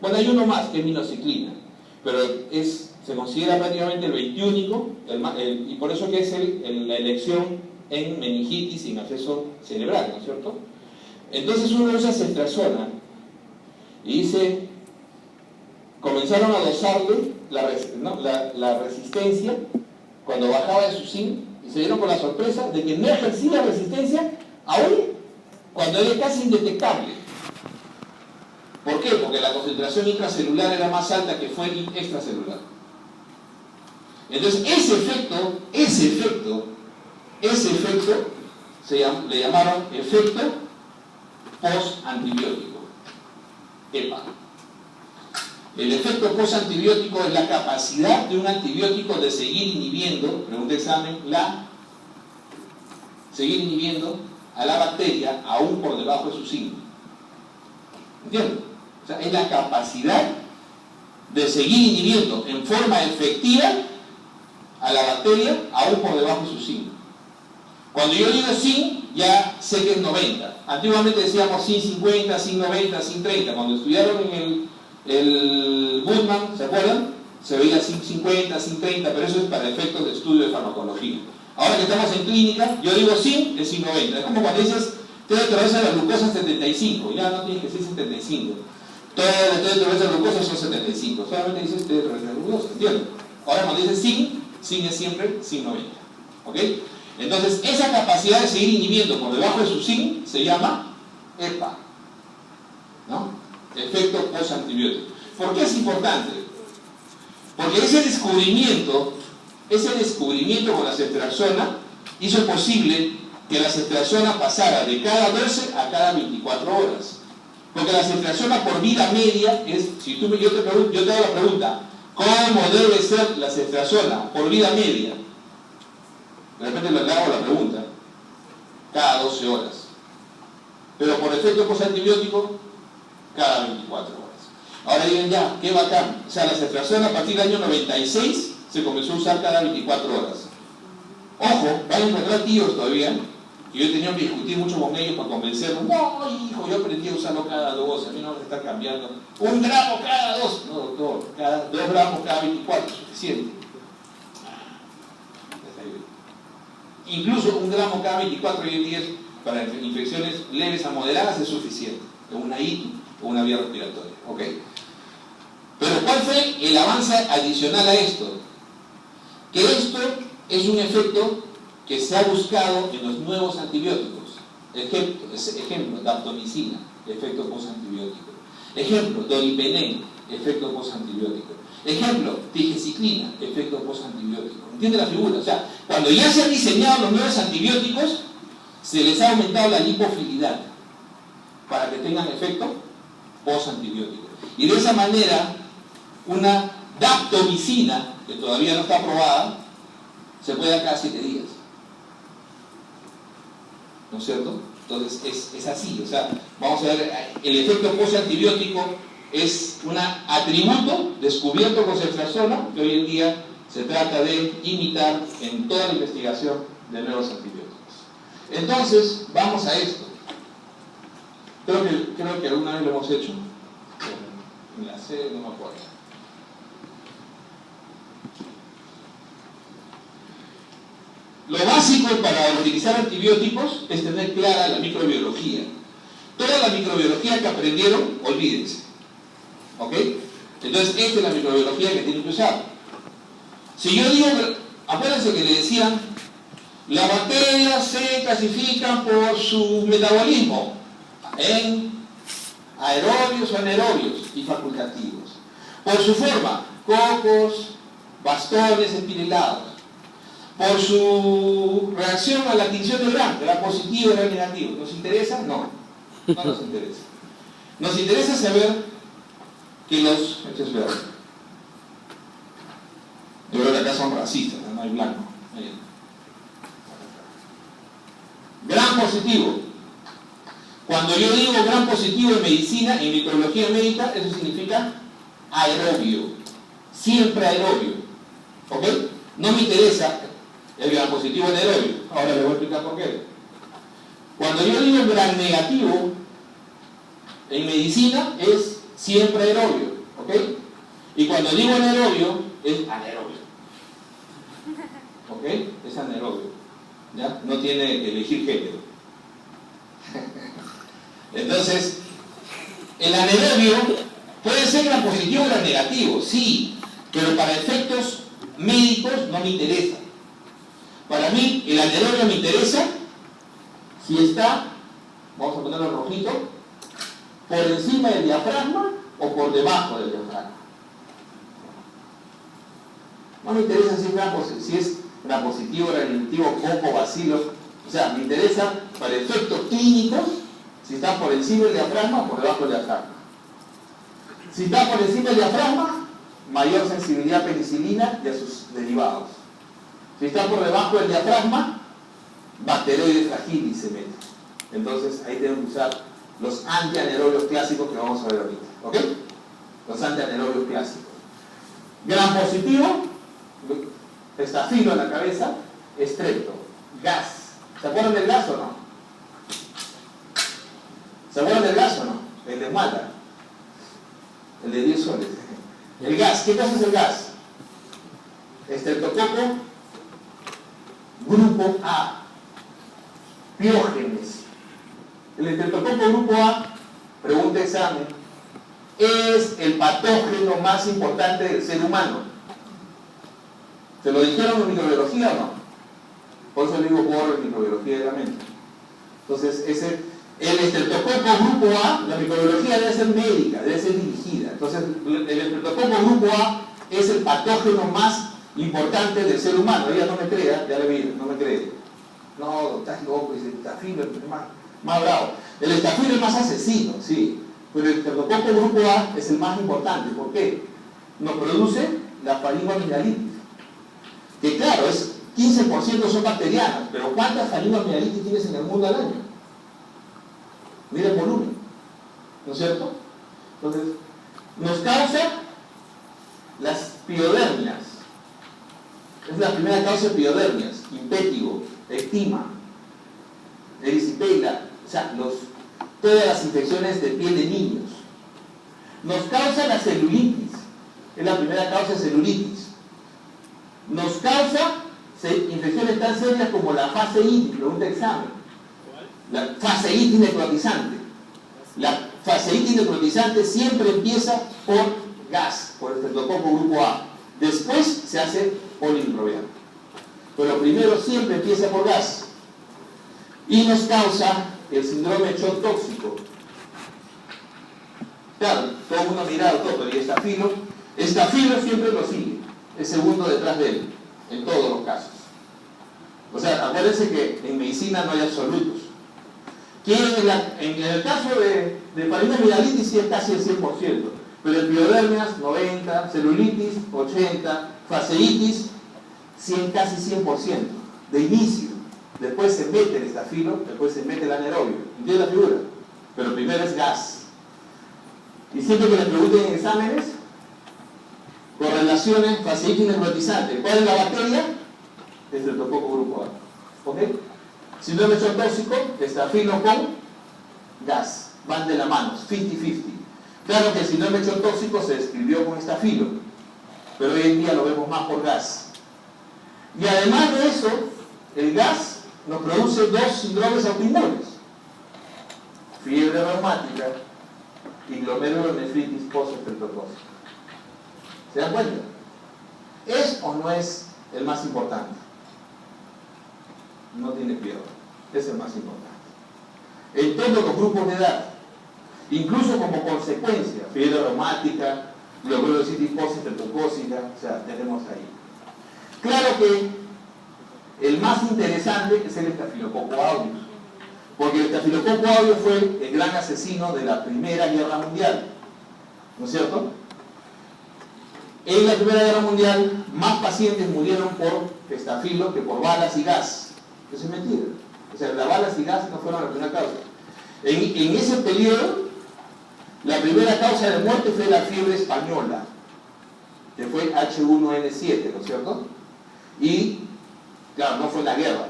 Bueno, hay uno más que es minociclina, pero se considera prácticamente el 21, y por eso que es la elección en meningitis y en absceso cerebral, ¿no es cierto? Entonces uno usa ceftriaxona y dice, comenzaron a dosarle la resistencia cuando bajaba de su zinc y se dieron con la sorpresa de que no ejercía resistencia aún cuando era casi indetectable. ¿Por qué? Porque la concentración intracelular era más alta que fue extracelular. Entonces ese efecto le llamaron efecto post-antibiótico, EPA. El efecto post-antibiótico es la capacidad de un antibiótico de seguir inhibiendo, pregunta examen, seguir inhibiendo a la bacteria aún por debajo de su signo. ¿Entienden? O sea, es la capacidad de seguir inhibiendo en forma efectiva a la bacteria aún por debajo de su signo. Cuando yo digo zinc, ya sé que es 90. Antiguamente decíamos zinc 50, zinc 90, zinc 30. Cuando estudiaron en el Budman, ¿se acuerdan? Se veía zinc 50, zinc 30, pero eso es para efectos de estudio de farmacología. Ahora que estamos en clínica, yo digo zinc, es zinc 90. Es como cuando dices, te atraviesa la glucosa 75, ya no tienes que decir 75. Todo te atraviesa la glucosa son 75. Solamente dices te atraviesa la glucosa, ¿entiendes? Ahora cuando dices zinc es siempre zinc 90. ¿Ok? Entonces, esa capacidad de seguir inhibiendo por debajo de su zinc se llama EPA, ¿no? Efecto post-antibiótico. ¿Por qué es importante? Porque ese descubrimiento con la ceftriaxona hizo posible que la ceftriaxona pasara de cada 12 a cada 24 horas. Porque la ceftriaxona por vida media es, yo te hago la pregunta, ¿cómo debe ser la ceftriaxona por vida media? De repente le hago la pregunta, cada 12 horas. Pero por efecto postantibiótico, cada 24 horas. Ahora digan ya, qué bacán. O sea, la ceftriaxona a partir del año 96 se comenzó a usar cada 24 horas. Ojo, van a encontrar tíos todavía, que yo he tenido que discutir mucho con ellos para convencerlos. No, hijo, yo aprendí a usarlo cada 12, a mí no me está cambiando. 1 gramo cada 2. No, doctor, 2 gramos cada 24 es suficiente. Incluso 1 gramo cada 24 hoy en día para infecciones leves a moderadas es suficiente, o una ITU o una vía respiratoria. ¿Okay? Pero ¿cuál fue el avance adicional a esto? Que esto es un efecto que se ha buscado en los nuevos antibióticos. Ejemplo, daptomicina, efecto postantibiótico. Ejemplo, dolipenem, efecto postantibiótico. Ejemplo, tigeciclina, efecto postantibiótico. ¿Entiende la figura? O sea, cuando ya se han diseñado los nuevos antibióticos, se les ha aumentado la lipofilidad para que tengan efecto postantibiótico. Y de esa manera, una daptomicina, que todavía no está aprobada, se puede dar cada 7 días. ¿No es cierto? Entonces es así. O sea, vamos a ver, el efecto postantibiótico es un atributo descubierto con ceftriaxona que hoy en día se trata de imitar en toda la investigación de nuevos antibióticos. Entonces, vamos a esto. Creo que alguna vez lo hemos hecho. En la sede, no me acuerdo. Lo básico para utilizar antibióticos es tener clara la microbiología. Toda la microbiología que aprendieron, olvídense. ¿Ok? Entonces, esta es la microbiología que tienen que usar. Si yo digo, acuérdense que le decían, las bacterias se clasifican por su metabolismo en aerobios o anaerobios y facultativos. Por su forma, cocos, bastones espiralados. Por su reacción a la tinción del Gram, ¿era positivo o era negativo? ¿Nos interesa? No, no nos interesa. Nos interesa saber que los... Esto es verdad. Yo creo que acá son racistas, no hay blanco. Gram positivo. Cuando yo digo gran positivo en medicina, en microbiología médica, eso significa aerobio. Siempre aerobio. ¿Ok? No me interesa el gran positivo anaerobio. Ahora le voy a explicar por qué. Cuando yo digo gran negativo, en medicina es siempre aerobio. ¿Ok? Y cuando digo anaerobio, es anaerobio. ¿Ok? Es anaerobio. ¿Ya? No tiene que elegir género. Entonces, el anaerobio puede ser gran positivo o gran negativo, sí, pero para efectos médicos no me interesa. Para mí, el anaerobio me interesa si está, vamos a ponerlo rojito, por encima del diafragma o por debajo del diafragma. No me interesa si es gran positivo, gran negativo, coco, bacilo. O sea, me interesa para efectos clínicos si está por encima del diafragma o por debajo del diafragma. Si está por encima del diafragma, mayor sensibilidad a penicilina y a sus derivados. Si está por debajo del diafragma, Bacteroides fragilis se mete. Entonces ahí tenemos que usar los antianaerobios clásicos que vamos a ver ahorita. ¿Ok? Los antianaerobios clásicos. Gran positivo, estafilo en la cabeza, estrepto, gas. ¿Se acuerdan del gas o no? ¿Se acuerdan del gas o no? El de Malta. El de 10 soles. El gas, ¿qué cosa es el gas? Estreptococo, grupo A. Piógenes. El estreptococo grupo A, pregunta examen, es el patógeno más importante del ser humano. ¿Se lo dijeron en microbiología o no? Por eso digo por microbiología de la mente. Entonces, el estreptococo grupo A, la microbiología debe ser médica, debe ser dirigida. Entonces, el estreptococo grupo A es el patógeno más importante del ser humano. Ella no me crea, ya le vi, no me cree. No, estás loco, el estafilo es más bravo. El estafilo es más asesino, sí. Pero el estreptococo grupo A es el más importante. ¿Por qué? Nos produce la faringoamigdalitis. Que claro, 15% son bacterianas, pero ¿cuántas faringoamigdalitis tienes en el mundo al año? Mira el volumen, ¿no es cierto? Entonces, nos causa las piodermias. Es la primera causa de piodermias: impétigo, ectima, erisipela, o sea, todas las infecciones de piel de niños. Nos causa la celulitis, es la primera causa de celulitis. Nos causa infecciones tan serias como la fasciitis, pregunta examen. La fasciitis necrotizante. La fasciitis necrotizante siempre empieza por gas, por el estreptococo grupo A. Después se hace polimicrobiano. Pero primero siempre empieza por gas. Y nos causa el síndrome de shock tóxico. Claro, todo el mundo ha mirado todo, y estafilo siempre lo sigue. Es segundo detrás de él, en todos los casos. O sea, acuérdense que en medicina no hay absolutos. En el caso de faringoamigdalitis sí es casi el 100%, pero el piodermias 90%, celulitis 80%, fasciitis casi 100% de inicio. Después se mete el estafilo, después se mete el anaerobio. ¿Entiende la figura? Pero primero es gas. Y siempre que les pregunten en exámenes, correlaciones, fasciitis necrotizante. ¿Cuál es la bacteria? Estreptococo grupo A. ¿Ok? Síndrome de shock tóxico, estafilo con gas. Van de la mano, 50-50. Claro que el síndrome de shock tóxico se describió con estafilo, pero hoy en día lo vemos más por gas. Y además de eso, el gas nos produce dos síndromes autoinmunes: fiebre reumática y glomerulonefritis postestreptocócica. ¿Se dan cuenta? ¿Es o no es el más importante? No tiene piedra, es el más importante. En todos los grupos de edad, incluso como consecuencia, fiebre reumática, glomerulonefritis postestreptocócica, o sea, tenemos ahí. Claro que el más interesante es el estafilococo aureus, porque el estafilococo aureus fue el gran asesino de la Primera Guerra Mundial, ¿no es cierto? En la Primera Guerra Mundial más pacientes murieron por estafilo que por balas y gas. Eso es mentira. O sea, las balas y gas no fueron la primera causa. En ese periodo, la primera causa de muerte fue la fiebre española, que fue H1N7, ¿no es cierto? Y, claro, no fue la guerra,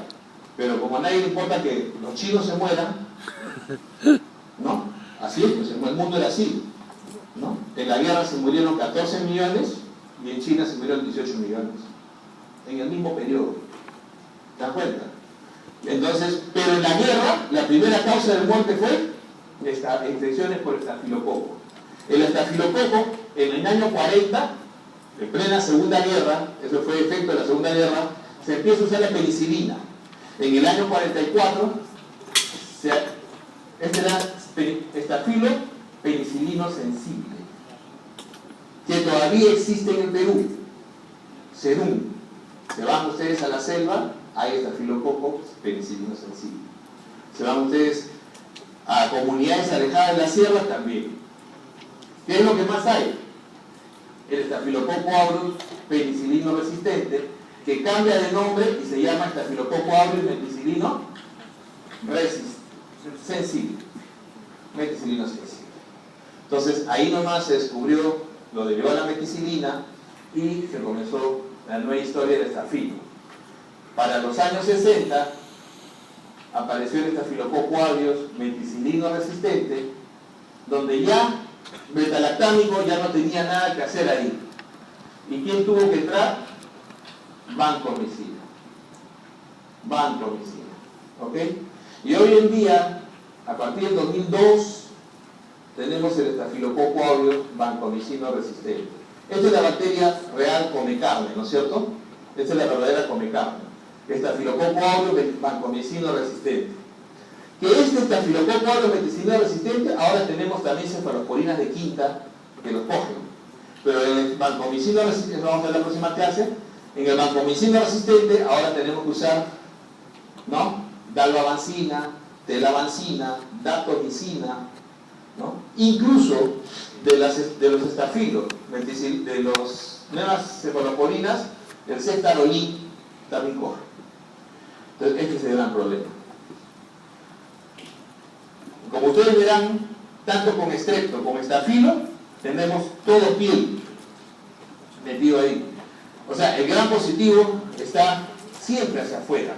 pero como a nadie le importa que los chinos se mueran, ¿no? Así es, pues el mundo era así, ¿no? En la guerra se murieron 14 millones y en China se murieron 18 millones, en el mismo periodo. ¿Te das cuenta? Entonces, pero en la guerra, la primera causa de muerte fue infecciones por estafilococo. El estafilococo, en el año 40, en plena Segunda Guerra, eso fue efecto de la Segunda Guerra, se empieza a usar la penicilina. En el año 44, este era estafilo penicilino sensible, que todavía existe en el Perú. Sedum. Se van ustedes a la selva, hay estafilococo penicilino sensible. Se van ustedes a comunidades alejadas de la sierra, también. ¿Qué es lo que más hay? El estafilococo aureus penicilino resistente, que cambia de nombre y se llama estafilococo aureus meticilino sensible. Meticilino sensible. Entonces ahí nomás se descubrió, lo derivó a la meticilina y se comenzó la nueva historia del estafilo. Para los años 60 apareció el estafilococo aureus meticilino resistente, donde ya betalactámico ya no tenía nada que hacer ahí. ¿Y quién tuvo que entrar? Vancomicina. Vancomicina. ¿Ok? Y hoy en día, a partir del 2002, tenemos el estafilococo aureus vancomicino resistente. Esta es la bacteria real come carne, ¿no es cierto? Esta es la verdadera come carne. Estafilococo aureus vancomicino resistente. Que este estafilococo aureus meticilino resistente, ahora tenemos también cefalosporinas de quinta que los cogen. Pero en el vancomicino resistente, eso vamos a ver en la próxima clase, en el vancomicino resistente ahora tenemos que usar, ¿no? Dalbavancina, telavancina, daptomicina, ¿no? Incluso de los estafilos, de las nuevas cefalosporinas, el ceftarolin también coge. Entonces este es el gran problema. Como ustedes verán, tanto con estrepto como estafilo, tenemos todo piel metido ahí. O sea, el gran positivo está siempre hacia afuera,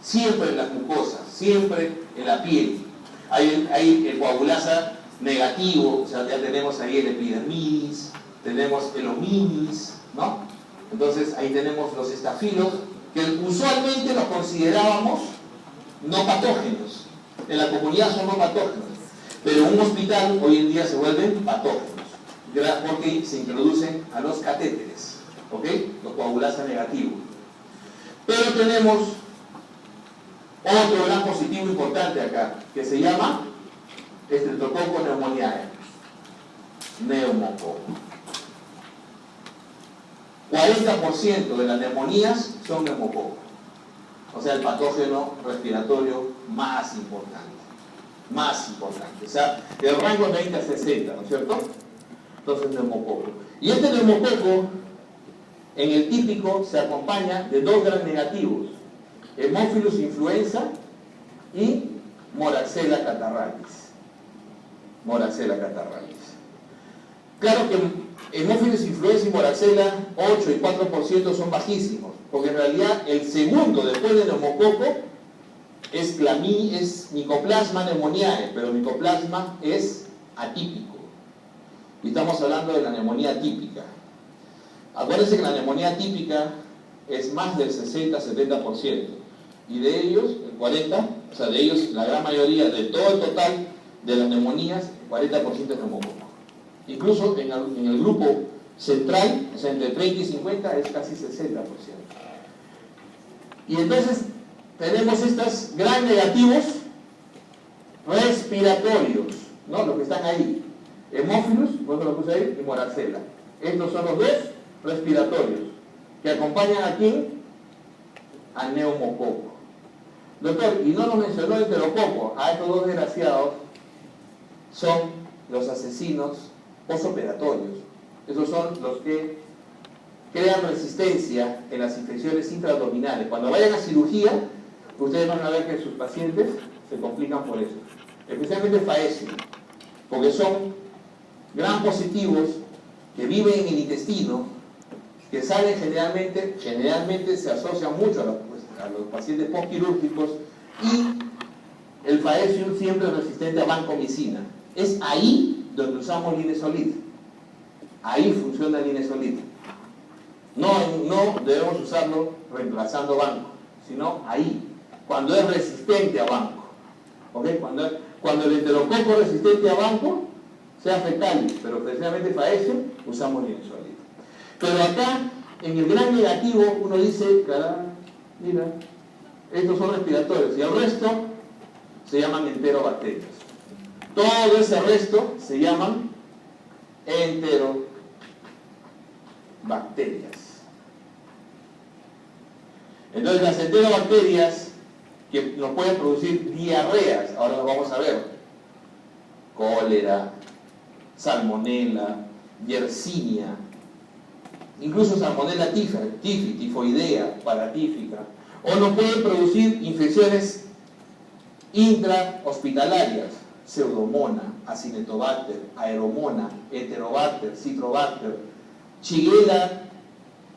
siempre en las mucosas, siempre en la piel. Hay el coagulasa negativo, o sea, ya tenemos ahí el epidermidis, tenemos el hominis, ¿no? Entonces ahí tenemos los estafilos, que usualmente los considerábamos no patógenos. En la comunidad son no patógenos, pero en un hospital hoy en día se vuelven patógenos, porque se introducen a los catéteres, ¿ok? Los coagulasa negativos. Pero tenemos otro gran positivo importante acá, que se llama Streptococcus pneumoniae. Neumococo. 40% de las neumonías son neumococo. O sea, el patógeno respiratorio más importante. Más importante. O sea, el rango es 20 a 60, ¿no es cierto? Entonces, neumococo. Y este neumococo, en el típico, se acompaña de dos gram negativos. Haemophilus influenza y Moraxella catarrhalis. Moraxella catarrhalis. Claro que Haemophilus influenza y Moraxella 8 y 4% son bajísimos, porque en realidad el segundo después del neumococo es Mycoplasma pneumoniae, pero Mycoplasma es atípico. Y estamos hablando de la neumonía típica. Acuérdense que la neumonía típica es más del 60-70%. Y de ellos, el 40%, o sea, de ellos, la gran mayoría, de todo el total de las neumonías, el 40% es neumococo. Incluso en el grupo central, o sea, entre 30 y 50, es casi 60%. Y entonces, tenemos estos gran negativos respiratorios, ¿no? Los que están ahí. Haemophilus, bueno, lo puse ahí, y Moraxella. Estos son los dos respiratorios, que acompañan aquí al neumococo. Doctor, y no nos mencionó el enterococo. A estos dos desgraciados son los asesinos postoperatorios. Esos son los que crean resistencia en las infecciones intraabdominales. Cuando vayan a cirugía, ustedes van a ver que sus pacientes se complican por eso. Especialmente FAESI, porque son gran positivos que viven en el intestino, que salen generalmente se asocian mucho a los pacientes postquirúrgicos, y el FAESI siempre es resistente a vancomicina. Es ahí donde usamos linezolid. Ahí funciona el linezolid. No debemos usarlo reemplazando banco, sino ahí, cuando es resistente a banco. ¿Okay? Cuando el enterococo es resistente a banco, sea fecal, pero especialmente FAESI, usamos linezolid. Pero acá, en el gran negativo, uno dice, caramba, mira, estos son respiratorios, y el resto se llaman enterobacterias. Todo ese resto se llaman enterobacterias. Entonces las enterobacterias que nos pueden producir diarreas, ahora lo vamos a ver, cólera, salmonela, yersinia, incluso salmonela tifoidea, paratífica, o nos pueden producir infecciones intrahospitalarias, pseudomonas, acinetobacter, aeromona, heterobacter, citrobacter. Shigella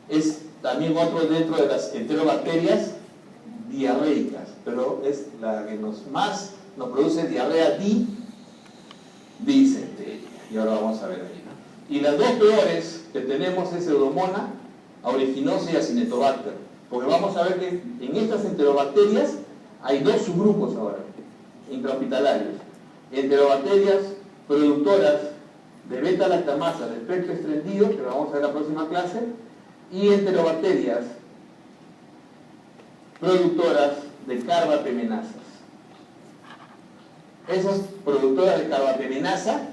es también otro dentro de las enterobacterias diarreicas, pero es la que más nos produce diarrea disentería. Y ahora vamos a ver ahí, ¿no? Y las dos peores que tenemos es Pseudomonas aeruginosa y Acinetobacter, porque vamos a ver que en estas enterobacterias hay dos subgrupos ahora, intrahospitalarios. Enterobacterias productoras de beta-lactamasa de espectro extendido, que lo vamos a ver en la próxima clase, y enterobacterias productoras de carbapemenasas. Esas productoras de carbapemenasa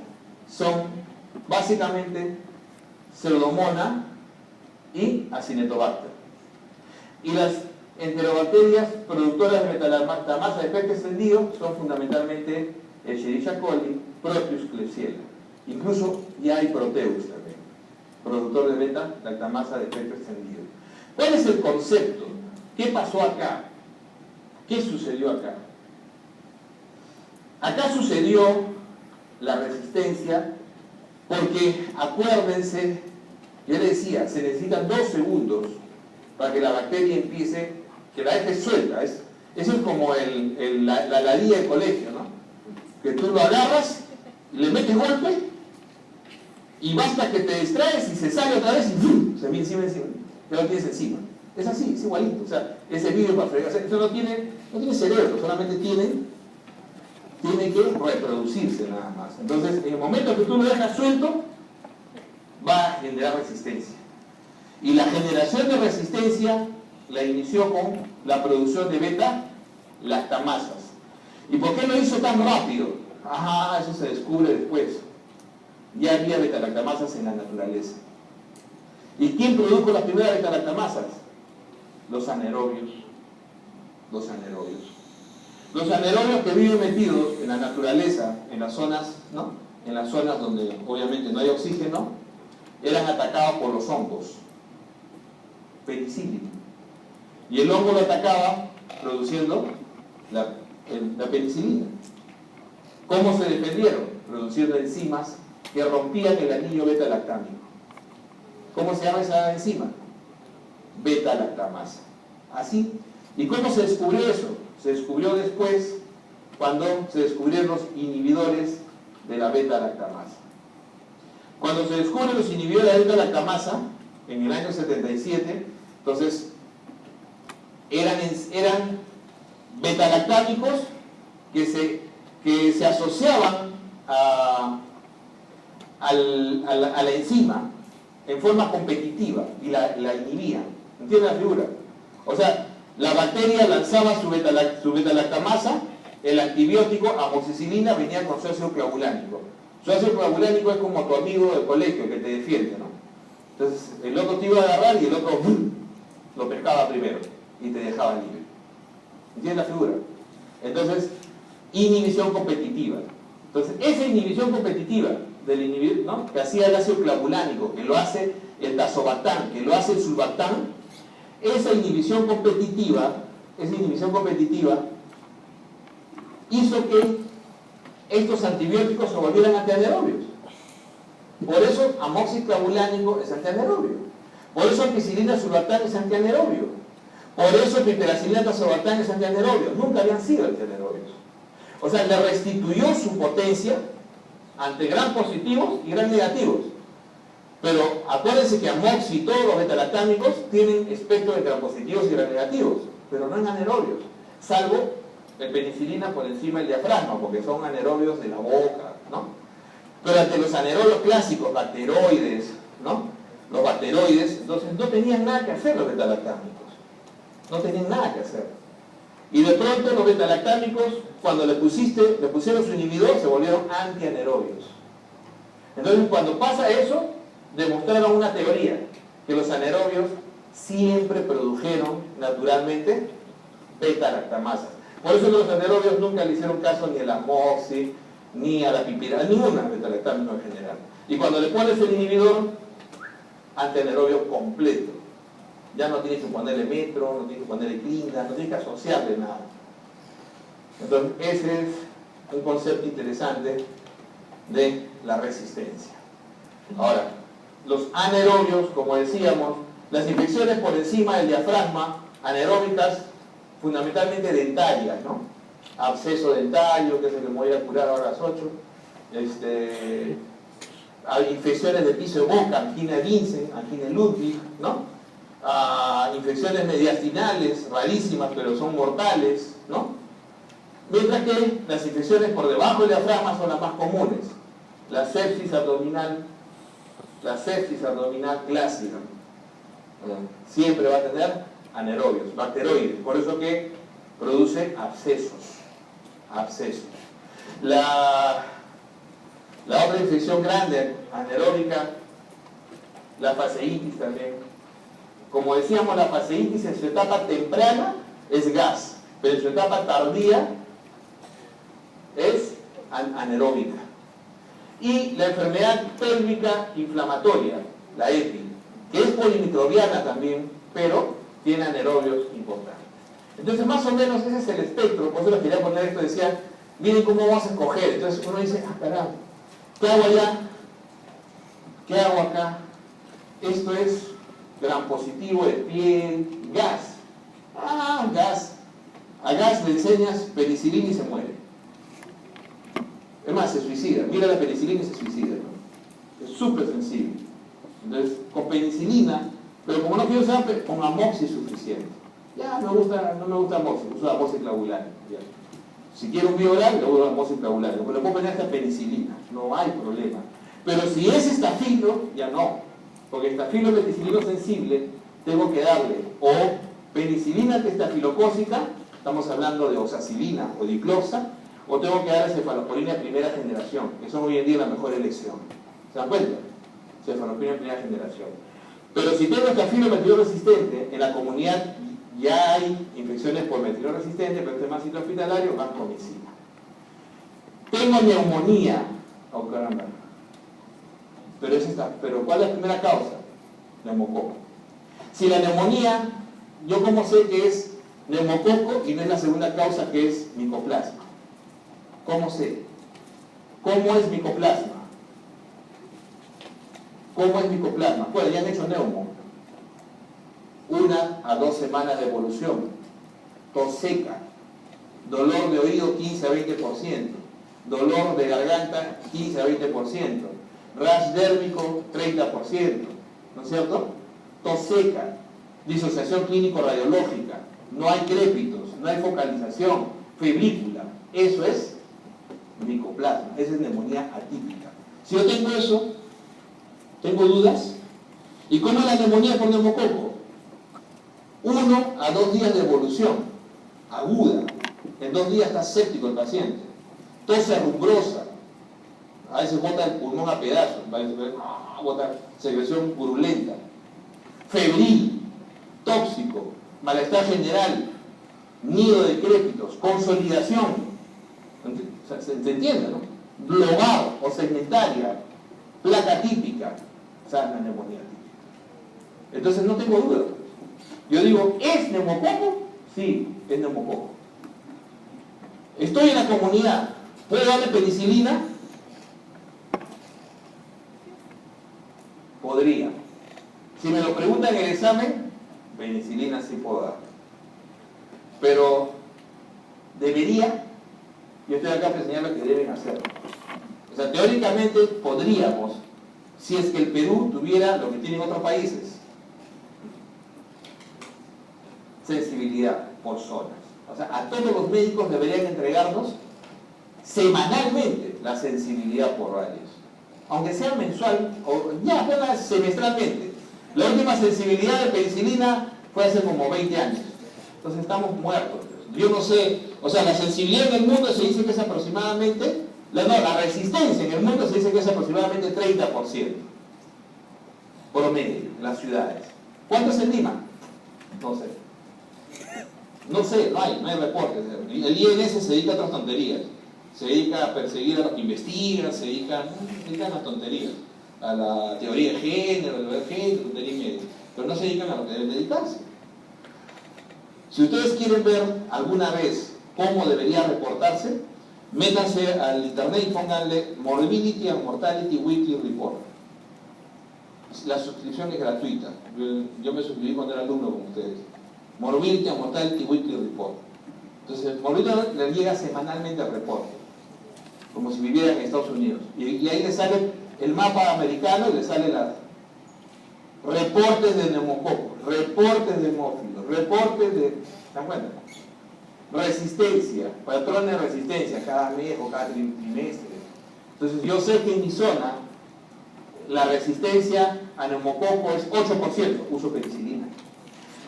son básicamente Pseudomonas y Acinetobacter. Y las enterobacterias productoras de beta-lactamasa de espectro extendido son fundamentalmente Escherichia coli, Proteus, Klebsiella. Incluso ya hay Proteus también, productor de beta-lactamasa de espectro extendido. ¿Cuál es el concepto? ¿Qué pasó acá? ¿Qué sucedió acá? Acá sucedió la resistencia porque, acuérdense, yo les decía, se necesitan 2 segundos para que la bacteria empiece, que la deje suelta. Eso es como la ladilla de colegio, ¿no? Que tú lo agarras, le metes golpe, y basta que te distraes y se sale otra vez y ¡fum! Se viene encima, que lo tienes encima. Es así, es igualito. O sea, ese vídeo para fregar, o sea, eso no tiene cerebro, solamente tiene que reproducirse nada más. Entonces, en el momento que tú lo dejas suelto, va a generar resistencia. Y la generación de resistencia la inició con la producción de beta-lactamasas. ¿Y por qué lo hizo tan rápido? Ajá, eso se descubre después. Ya había beta-lactamasas en la naturaleza. ¿Y quién produjo las primeras beta-lactamasas? Los anaerobios. Los anaerobios. Los anaerobios que viven metidos en la naturaleza, en las zonas, ¿no? En las zonas donde obviamente no hay oxígeno, eran atacados por los hongos. Penicilina. Y el hongo lo atacaba produciendo la penicilina. ¿Cómo se defendieron? Produciendo enzimas que rompían el anillo beta-lactámico. ¿Cómo se llama esa enzima? Beta-lactamasa. Así. ¿Y cómo se descubrió eso? Se descubrió después, cuando se descubrieron los inhibidores de la beta-lactamasa. Cuando se descubren los inhibidores de la beta-lactamasa, en el año 77, entonces eran beta-lactámicos que se asociaban a la enzima en forma competitiva y la inhibían. ¿Entienden la figura? O sea, la bacteria lanzaba su beta-lactamasa, el antibiótico amoxicilina venía con su ácido clavulánico. Su ácido clavulánico es como tu amigo del colegio que te defiende, ¿no? Entonces, el otro te iba a agarrar y el otro lo pescaba primero y te dejaba libre. ¿Entiendes la figura? Entonces, inhibición competitiva. Entonces, esa inhibición competitiva del inhibidor, ¿no? Que hacía el ácido clavulánico, que lo hace el tazobactán, que lo hace el sulbactán, esa inhibición competitiva esa inhibición competitiva, hizo que estos antibióticos se volvieran antianaerobios. Por eso amoxiclavulánico es antianaerobio. Por eso ampicilina surbatán es antianaerobio. Por eso piperacilina surbatán es antianaerobio. Nunca habían sido antianaerobios. O sea, le restituyó su potencia ante gran positivos y gran negativos. Pero acuérdense que amoxi y todos los betalactámicos tienen espectro de gran positivos y gran negativos, pero no en anaerobios, salvo el penicilina por encima del diafragma, porque son anaerobios de la boca, ¿no? Pero ante los anaerobios clásicos, bacteroides, ¿no? Los bacteroides, entonces no tenían nada que hacer los betalactámicos. No tenían nada que hacer. Y de pronto los betalactámicos, cuando le pusieron su inhibidor, se volvieron antianaerobios. Entonces, cuando pasa eso, demostraron una teoría, que los anaerobios siempre produjeron naturalmente beta-lactamasas. Por eso los anaerobios nunca le hicieron caso ni a la amoxi, ni a la pipiracilina, ninguna beta-lactámico en general. Y cuando le pones el inhibidor, antianaerobio completo. Ya no tienes que ponerle metro, no tienes que ponerle clinda, no tienes que asociarle nada. Entonces, ese es un concepto interesante de la resistencia. Ahora, los anaerobios, como decíamos, las infecciones por encima del diafragma, anaeróbicas, fundamentalmente dentarias, ¿no? Absceso dentario, que es el que me voy a curar ahora a las 8. Hay infecciones de piso de boca, angina de Vincent, angina de Ludwig, ¿no? Infecciones mediastinales, rarísimas, pero son mortales, ¿no? Mientras que las infecciones por debajo del diafragma son las más comunes. La sepsis abdominal clásica siempre va a tener anaerobios, bacteroides, por eso que produce abscesos. La otra infección grande anaeróbica, la fasciitis también. Como decíamos, la fasciitis en su etapa temprana es gas, pero en su etapa tardía es anaeróbica. Y la enfermedad pélvica inflamatoria, la EPI, que es polimicrobiana también, pero tiene anaerobios importantes. Entonces, más o menos ese es el espectro. Por eso les quería poner esto, decía, miren cómo vamos a escoger. Entonces uno dice, caramba, ¿qué hago allá? ¿Qué hago acá? Esto es gran positivo de piel, gas. Gas. A gas le enseñas penicilina y se muere. Es más, se suicida. Mira la penicilina y se suicida, ¿no? Es súper sensible. Entonces, con penicilina, pero como no quiero usar, con amoxi es suficiente. Ya, no me gusta amoxi, uso amoxiclavulánico. Si quiero un bioral, le uso amoxiclavulánico. Pero le puedo poner hasta penicilina, no hay problema. Pero si es estafilo, ya no. Porque estafilo meticilino sensible, tengo que darle o penicilina testafilocócica, estamos hablando de oxacilina o dicloxa, o tengo que darle cefalosporina de primera generación, que son hoy en día la mejor elección. ¿Se dan cuenta? Cefalosporina de primera generación. Pero si tengo estafilo metilón resistente, en la comunidad ya hay infecciones por metilón resistente, pero este más sitio hospitalario, vancomicina. Tengo neumonía, oh caramba. Pero ¿cuál es la primera causa? Neumococo. Si la neumonía, yo como sé que es neumococo y no es la segunda causa que es micoplasma. ¿Cómo sé? ¿Cómo es micoplasma? ¿Cómo es micoplasma? Bueno, ya han hecho neumo. 1 a 2 semanas de evolución. Tos seca. Dolor de oído 15 a 20%. Dolor de garganta 15 a 20%. Rash dérmico 30%. ¿No es cierto? Tos seca. Disociación clínico-radiológica. No hay crépitos. No hay focalización. Febrícula. Eso es micoplasma. Esa es neumonía atípica. Si yo tengo eso, ¿tengo dudas? ¿Y cómo es la neumonía por neumococo? 1 a 2 días de evolución aguda. En 2 días está séptico el paciente. Tos arumbrosa. A veces bota el pulmón a pedazos. Bota secreción purulenta. Febril. Tóxico. Malestar general. Nido de crépitos. Consolidación. ¿Se entiende, no? Global o segmentaria. Placa típica. Esa es la neumonía típica. Entonces no tengo duda. Yo digo, ¿es neumococo? Sí, es neumococo. Estoy en la comunidad, ¿puedo darle penicilina? Podría. Si me lo preguntan en el examen, penicilina sí puedo dar. Pero, ¿debería? Yo estoy acá para enseñar lo que deben hacer. O sea, teóricamente podríamos, si es que el Perú tuviera lo que tienen otros países. Sensibilidad por zonas. O sea, a todos los médicos deberían entregarnos semanalmente la sensibilidad por radios. Aunque sea mensual, o ya, fuera semestralmente. La última sensibilidad de penicilina fue hace como 20 años. Entonces estamos muertos. Yo no sé, o sea, la sensibilidad en el mundo se dice que es aproximadamente, la resistencia en el mundo se dice que es aproximadamente 30%. Promedio, en las ciudades. ¿Cuánto es en Lima? No sé. No sé, no hay reportes. El INS se dedica a otras tonterías. Se dedica a perseguir a los que investigan, se dedica a las tonterías. A la teoría de género, tontería y media. Pero no se dedican a lo que deben dedicarse. Si ustedes quieren ver alguna vez cómo debería reportarse, métanse al internet y pónganle Morbidity and Mortality Weekly Report. La suscripción es gratuita. Yo me suscribí cuando era alumno con ustedes. Morbidity and Mortality Weekly Report. Entonces, Morbidity le llega semanalmente el reporte, como si viviera en Estados Unidos. Y ahí le sale el mapa americano y le sale las reportes de neumococo, reportes de hemófilos, reportes de... ¿se dan cuenta? Resistencia, patrones de resistencia cada mes o cada trimestre. Entonces yo sé que en mi zona la resistencia a neumococo es 8%, uso penicilina.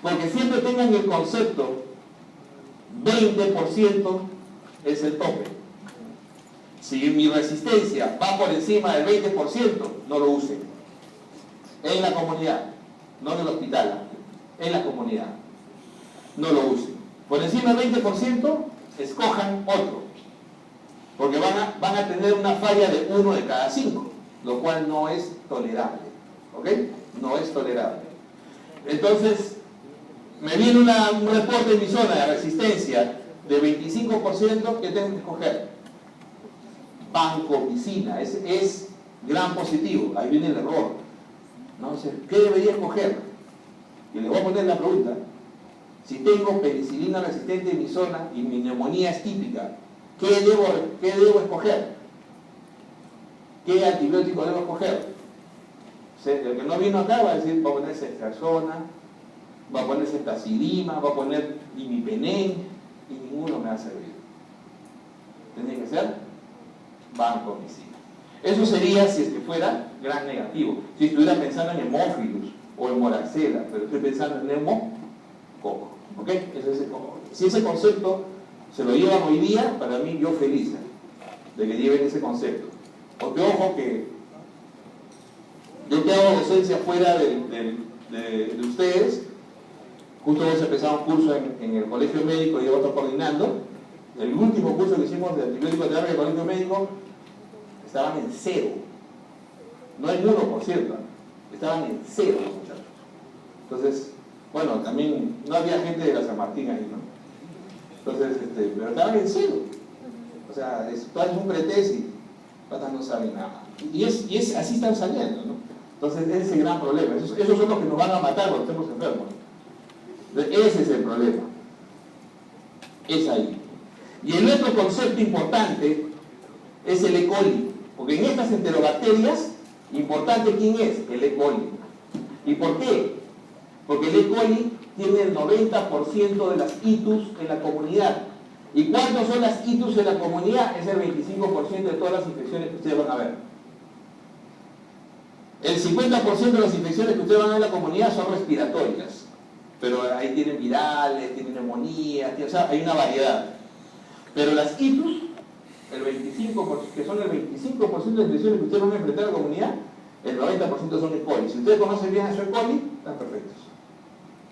Porque siempre tengan el concepto, 20% es el tope. Si mi resistencia va por encima del 20%, no lo usen. En la comunidad, no en el hospital, en la comunidad. No lo usen. Por encima del 20%, escojan otro. Porque van a tener una falla de 1 de cada 5, lo cual no es tolerable. ¿Ok? No es tolerable. Entonces, me viene un reporte en mi zona de resistencia de 25%, que tengo que escoger. Vancomicina, es gran positivo, ahí viene el error. ¿No? O sea, ¿qué debería escoger? Y le voy a poner la pregunta. Si tengo penicilina resistente en mi zona y mi neumonía es típica, ¿qué debo escoger? ¿Qué antibiótico debo escoger? El que no vino acá va a decir, va a poner ceftriaxona, va a poner ceftazidima, va a poner imipenem, y ninguno me va a servir. Tiene que ser vancomicina. Eso sería si es que fuera gran negativo. Si estuviera pensando en hemófilos o en moraxela, pero estoy pensando en neumococo. ¿Ok? Si ese concepto se lo llevan hoy día, para mí yo feliz de que lleven ese concepto. Porque ojo que yo que hago docencia fuera de ustedes, justo hemos empezado un curso en el colegio médico y otro coordinando. El último curso que hicimos de antibiótico terapia en el colegio médico estaban en 0. No en 1, por cierto. Estaban en 0 los muchachos. Entonces, bueno, también no había gente de la San Martín ahí, ¿no? Entonces, pero estaban en 0. O sea, tú haces un pretest y patas no saben nada. Y así están saliendo, ¿no? Entonces, ese es el gran problema. Esos son los que nos van a matar cuando estemos enfermos. Entonces, ese es el problema. Es ahí. Y el otro concepto importante es el E. coli. Porque en estas enterobacterias, importante quién es, el E. coli. ¿Y por qué? Porque el E. coli tiene el 90% de las ITUs en la comunidad. ¿Y cuántos son las ITUs en la comunidad? Es el 25% de todas las infecciones que ustedes van a ver. El 50% de las infecciones que ustedes van a ver en la comunidad son respiratorias. Pero ahí tienen virales, tienen neumonía, o sea, hay una variedad. Pero las ITUs, que son el 25% de las infecciones que ustedes van a enfrentar en la comunidad, el 90% son E. coli. Si ustedes conocen bien a su E. coli, están perfectos.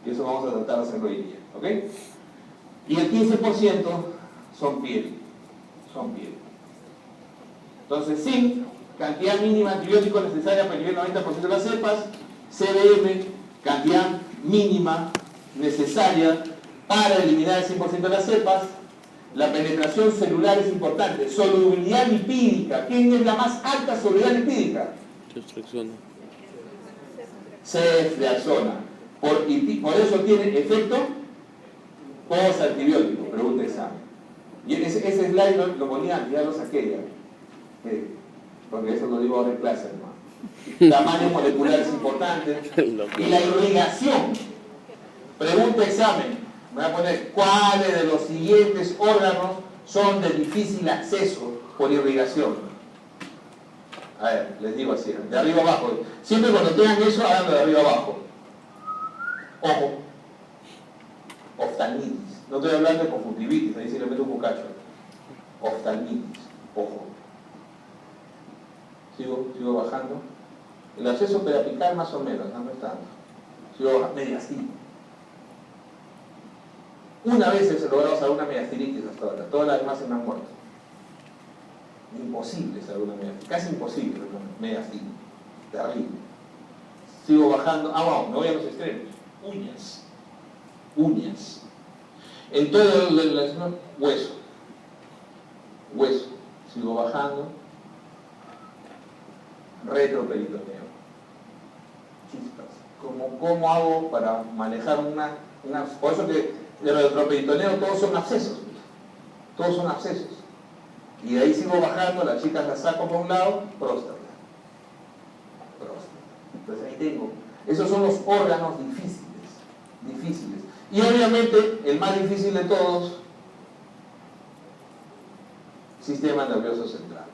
Y eso vamos a tratar de hacerlo hoy día. ¿Ok? Y el 15% son piel. Entonces, zinc, cantidad mínima de antibióticos necesaria para eliminar el 90% de las cepas. CBM, cantidad mínima necesaria para eliminar el 100% de las cepas. La penetración celular es importante. Solubilidad lipídica. ¿Quién es la más alta solubilidad lipídica? Ceftriaxona. Por eso tiene efecto post-antibiótico. Pregunta de examen. Y ese slide lo ponía antes, ya lo saqué ya. Porque eso lo digo ahora en clase, hermano. Tamaño molecular es importante. Y la irrigación. Pregunta examen. Me voy a poner cuáles de los siguientes órganos son de difícil acceso por irrigación. A ver, les digo así, de arriba abajo. Siempre cuando tengan eso, háganlo de arriba abajo. Ojo. Oftalmitis. No estoy hablando de conjuntivitis, ahí sí le meto un cucacho. Oftalmitis. Ojo. Sigo bajando. El acceso periapical más o menos, no es tanto. Sigo bajando. Mediastino. Una vez se logró salvar una mediastinitis hasta ahora. Todas las demás se me han muerto. Imposible salvar una mediastinitis. Casi imposible una mediastinitis. Terrible. Sigo bajando. Vamos, me voy a los extremos. Uñas. En todo el hueso. Sigo bajando. Retroperitoneo. Chispas. ¿Cómo hago para manejar una? Por eso que el retroperitoneo todos son abscesos. Y de ahí sigo bajando, las chicas las saco por un lado, próstata. Entonces ahí tengo. Esos son los órganos difíciles. Y obviamente, el más difícil de todos, sistema nervioso central.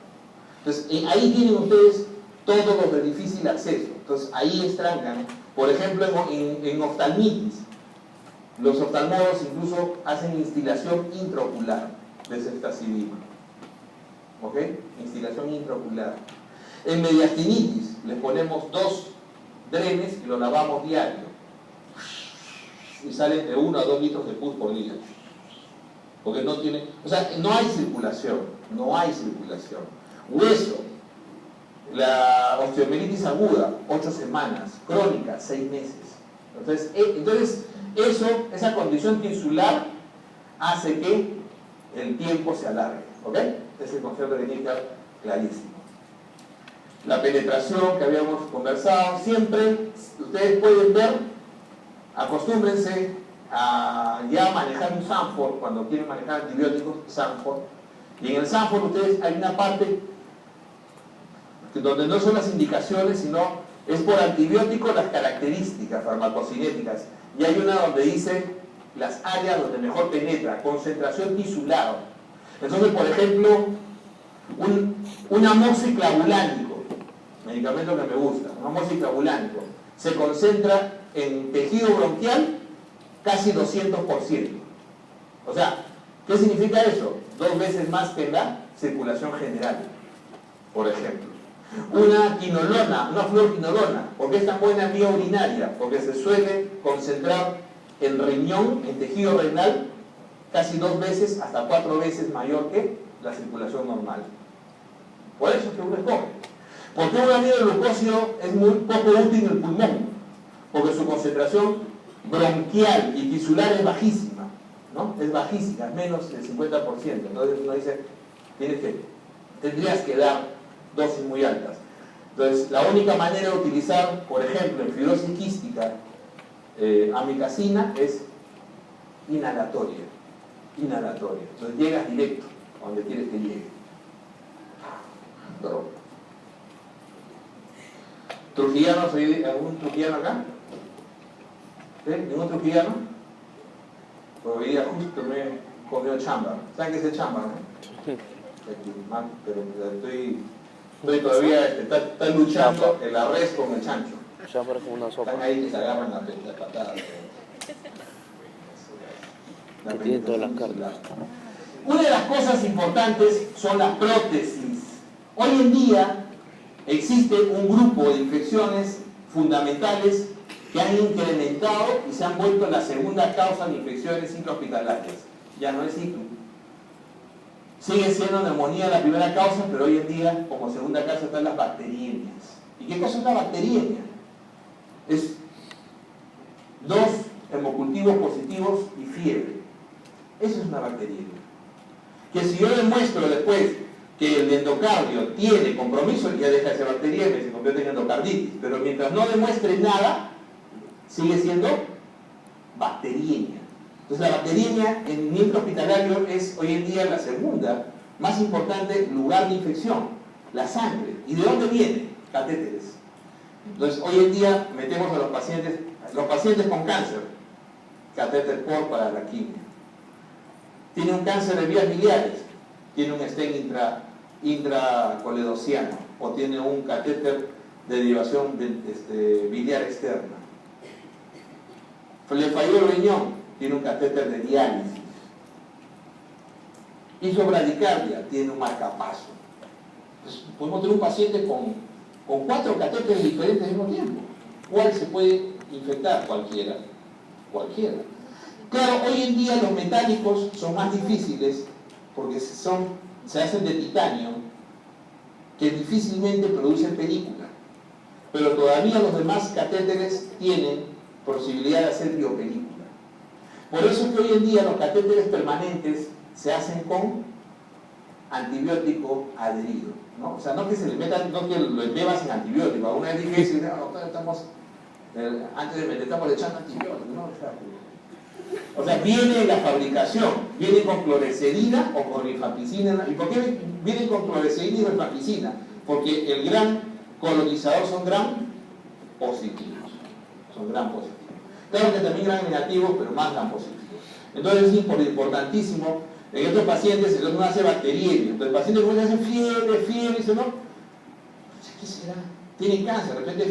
Entonces, ahí tienen ustedes todos los de difícil acceso. Entonces, ahí estrancan. Por ejemplo, en oftalmitis, los oftalmólogos incluso hacen instilación intraocular de ceftazidima. ¿Ok? Instilación intraocular. En mediastinitis, les ponemos 2 drenes y lo lavamos diario. Y sale entre 1 a 2 litros de pus por día. Porque no tiene... O sea, no hay circulación. Hueso. La osteomielitis aguda, 8 semanas. Crónica, 6 meses. Entonces esa condición tisular hace que el tiempo se alargue. ¿Ok? Ese es el concepto que tiene que estar clarísimo. La penetración que habíamos conversado, siempre ustedes pueden ver, acostúmbrense a ya manejar un Sanford, cuando quieren manejar antibióticos, Sanford. Y en el Sanford ustedes hay una parte donde no son las indicaciones, sino es por antibiótico las características farmacocinéticas. Y hay una donde dice las áreas donde mejor penetra, concentración tisular. Entonces, por ejemplo, un amoxiclavulánico, medicamento que me gusta, un amoxiclavulánico, se concentra en tejido bronquial casi 200%. O sea, ¿qué significa eso? 2 veces más que en la circulación general, por ejemplo. Una quinolona, una fluoroquinolona, ¿por qué es tan buena en vía urinaria? Porque se suele concentrar en riñón, en tejido renal, casi 2 veces hasta 4 veces mayor que la circulación normal. Por eso es que uno escoge. ¿Por qué un aminoglucósido es muy poco útil en el pulmón? Porque su concentración bronquial y tisular es bajísima, ¿no? Es bajísima, menos del 50%. Entonces uno dice, tendrías que dar dosis muy altas. Entonces, la única manera de utilizar, por ejemplo, en fibrosis quística, amicacina es inhalatoria. Entonces llegas directo a donde quieres que llegue. ¿Trujillanos? ¿Algún trujillano acá? ¿Sí? ¿Ningún trujillano? Pues hoy día justo me he comido chamba. ¿Saben qué es el chamba? Pero estoy todavía, está luchando el arroz con el chancho. Están ahí que se agarran las patadas. Que tienen todas las cartas. Una de las cosas importantes son las prótesis. Hoy en día existe un grupo de infecciones fundamentales que han incrementado y se han vuelto la segunda causa de infecciones intrahospitalarias. Ya no es ICU. Sigue siendo neumonía la primera causa, pero hoy en día como segunda causa están las bacteriemias. ¿Y qué cosa es la bacteriemia? Es 2 hemocultivos positivos y fiebre. Eso es una bacteriemia. Que si yo demuestro después que el endocardio tiene compromiso, ya deja de ser bacteriemia, se convierte en endocarditis. Pero mientras no demuestre nada, sigue siendo bacteriemia. Entonces la bacteriemia en miembro hospitalario es hoy en día la segunda más importante lugar de infección, la sangre. ¿Y de dónde viene? Catéteres. Entonces hoy en día metemos a los pacientes con cáncer, catéter POR para la quimio. Tiene un cáncer de vías biliares, tiene un stent intracoledociano o tiene un catéter de derivación biliar externa. Le falló el riñón, tiene un catéter de diálisis. Hizo bradicardia, tiene un marcapaso. Entonces, podemos tener un paciente con 4 catéteres diferentes al mismo tiempo. ¿Cuál se puede infectar? Cualquiera. Claro, hoy en día los metálicos son más difíciles porque se hacen de titanio, que difícilmente producen película. Pero todavía los demás catéteres tienen posibilidad de hacer biopelícula. Por eso es que hoy en día los catéteres permanentes se hacen con antibiótico adherido, ¿no? O sea, no que se le metan, no que lo embebas en antibiótico. Alguna vez dije eso y antes de meter estamos echando antibiótico, ¿no? O sea, viene la fabricación, viene con clorexidina o con rifampicina. ¿Y por qué viene con clorexidina y rifampicina? Porque el gran colonizador son gram positivos. Son gram positivos. Claro que también gram negativos, pero más gram positivos. Entonces es importantísimo. En estos pacientes se uno hace bacteriemia. Entonces el paciente comienza a hacer fiebre, y dice, ¿no? ¿Qué será? Tiene cáncer, de repente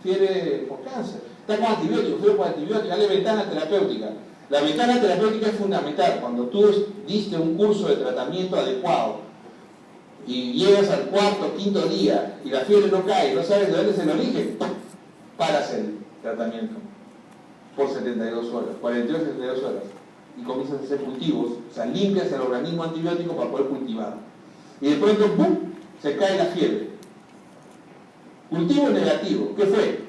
fiebre por cáncer. Está con antibióticos, fiebre por antibióticos, dale ventana terapéutica. La ventana terapéutica es fundamental. Cuando tú diste un curso de tratamiento adecuado y llegas al 4º o 5º día y la fiebre no cae, no sabes de dónde es el origen, paras el tratamiento por 72 horas, 48 o 72 horas. Y comienzas a hacer cultivos, o sea, limpias el organismo antibiótico para poder cultivar. Y de pronto, ¡pum!, se cae la fiebre. Cultivo negativo, ¿qué fue?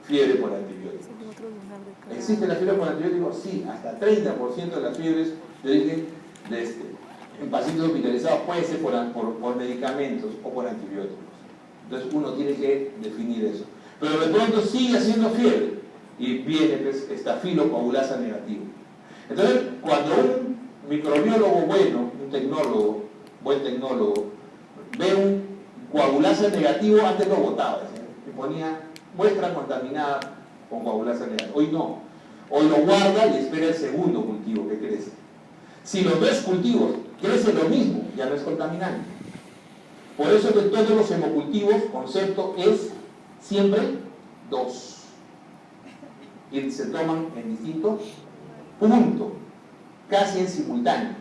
Fiebre por antibióticos. ¿Existe la fiebre por antibióticos? Sí, hasta 30% de las fiebres de origen en pacientes hospitalizados puede ser por medicamentos o por antibióticos. Entonces uno tiene que definir eso. Pero de pronto sigue haciendo fiebre y viene pues, estafilocoagulasa negativo. Entonces, cuando un microbiólogo bueno, buen tecnólogo, ve un coagulasa negativo, antes lo botaba, y ponía muestra contaminada con coagulasa negativa. Hoy no. Hoy lo guarda y espera el segundo cultivo que crece. Si los 2 cultivos crecen lo mismo, ya no es contaminante. Por eso que todos los hemocultivos, concepto es siempre 2. Y se toman en distintos puntos, casi en simultáneo.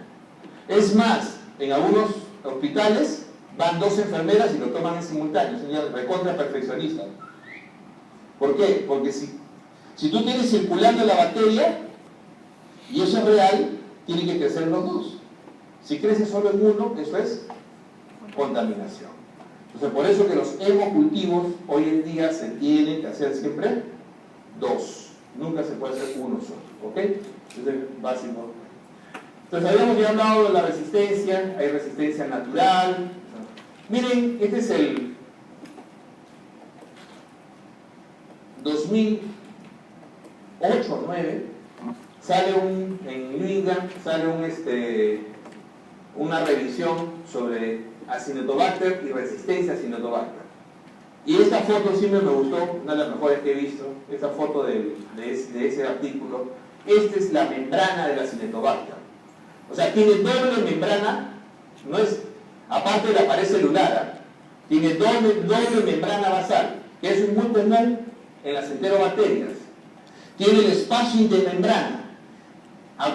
Es más, en algunos hospitales van 2 enfermeras y lo toman en simultáneo, señor, recontra perfeccionista. ¿Por qué? Porque si tú tienes circulando la bacteria, y eso es real, tiene que crecer los 2. Si crece solo en uno, eso es contaminación. Entonces, por eso que los hemocultivos hoy en día se tienen que hacer siempre 2. Nunca se puede hacer uno solo. ¿Ok? Eso es básico. Entonces, habíamos ya hablado de la resistencia. Hay resistencia natural. Miren, este es el 2008 o 2009. Sale en New England, sale una revisión sobre Acinetobacter y resistencia a Acinetobacter. Y esta foto siempre me gustó, una de las mejores que he visto, esta foto de ese artículo. Esta es la membrana de la Acinetobacter. O sea, tiene doble membrana, no es, aparte de la pared celular, tiene doble membrana basal, que es muy común en las enterobacterias. Tiene el espacio intermembrana.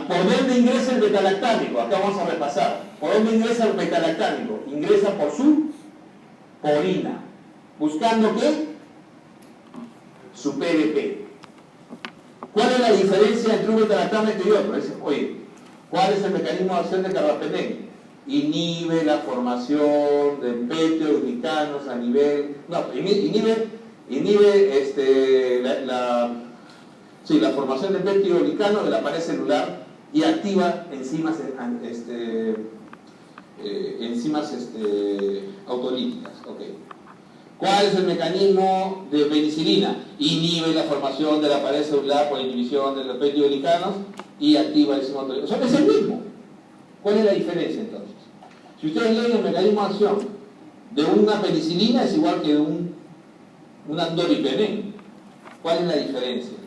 ¿Por dónde ingresa el betalactámico? Acá vamos a repasar. ¿Por dónde ingresa el betalactámico? Ingresa por su orina. ¿Buscando qué? Su PDP. ¿Cuál es la diferencia entre un betalactámico y otro? Oye, ¿cuál es el mecanismo de acción de carbapenem? Inhibe la formación de peptidoglicanos a nivel... No, inhibe la formación de peptidoglicanos de la pared celular y activa enzimas, autolíticas. Okay. ¿Cuál es el mecanismo de penicilina? Inhibe la formación de la pared celular por inhibición de los peptidoglicanos y activa el enzima autolítica. O sea, es el mismo. ¿Cuál es la diferencia entonces? Si ustedes leen el mecanismo de acción de una penicilina, es igual que de un andoripenem. ¿Cuál es la diferencia?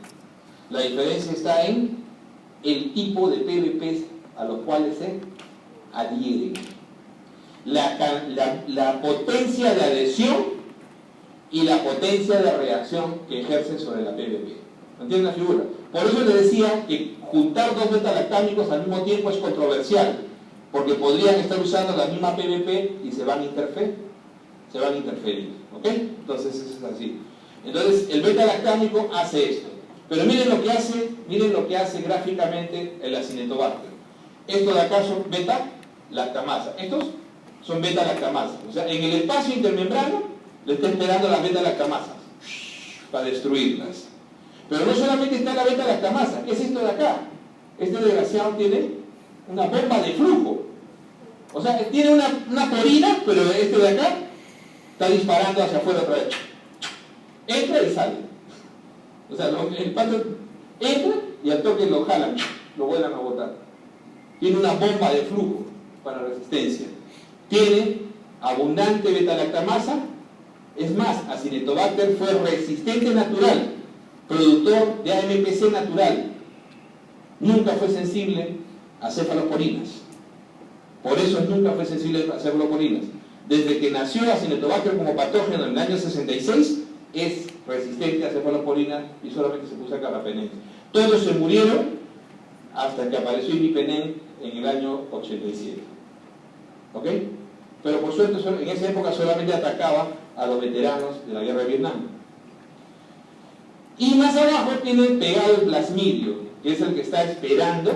La diferencia está en el tipo de PVPs a los cuales se adhieren. La potencia de adhesión y la potencia de reacción que ejercen sobre la PVP. ¿Entienden la figura? Por eso les decía que juntar dos beta-lactámicos al mismo tiempo es controversial, porque podrían estar usando la misma PVP y se van a interferir. ¿Ok? Entonces eso es así. Entonces el beta-lactámico hace esto. Pero miren lo que hace gráficamente el Acinetobacter. Esto de acá son beta-lactamasa. Estos son beta-lactamasas. O sea, en el espacio intermembrano le está esperando las beta-lactamasas para destruirlas. Pero no solamente está la beta-lactamasa. ¿Qué es esto de acá? Este desgraciado tiene una bomba de flujo. O sea, tiene una porina, pero este de acá está disparando hacia afuera otra vez. Entra y sale. O sea, el pato entra y al toque lo jalan, lo vuelven a botar. Tiene una bomba de flujo para resistencia. Tiene abundante beta-lactamasa. Es más, Acinetobacter fue resistente natural, productor de AMPC natural. Nunca fue sensible a cefalosporinas. Por eso nunca fue sensible a cefalosporinas. Desde que nació Acinetobacter como patógeno en el año 66, es resistente a cefalosporinas y solamente se puso carbapenem. Todos se murieron hasta que apareció imipenem en el año 87. ¿Ok? Pero por suerte en esa época solamente atacaba a los veteranos de la guerra de Vietnam. Y más abajo tienen pegado el plasmidio, que es el que está esperando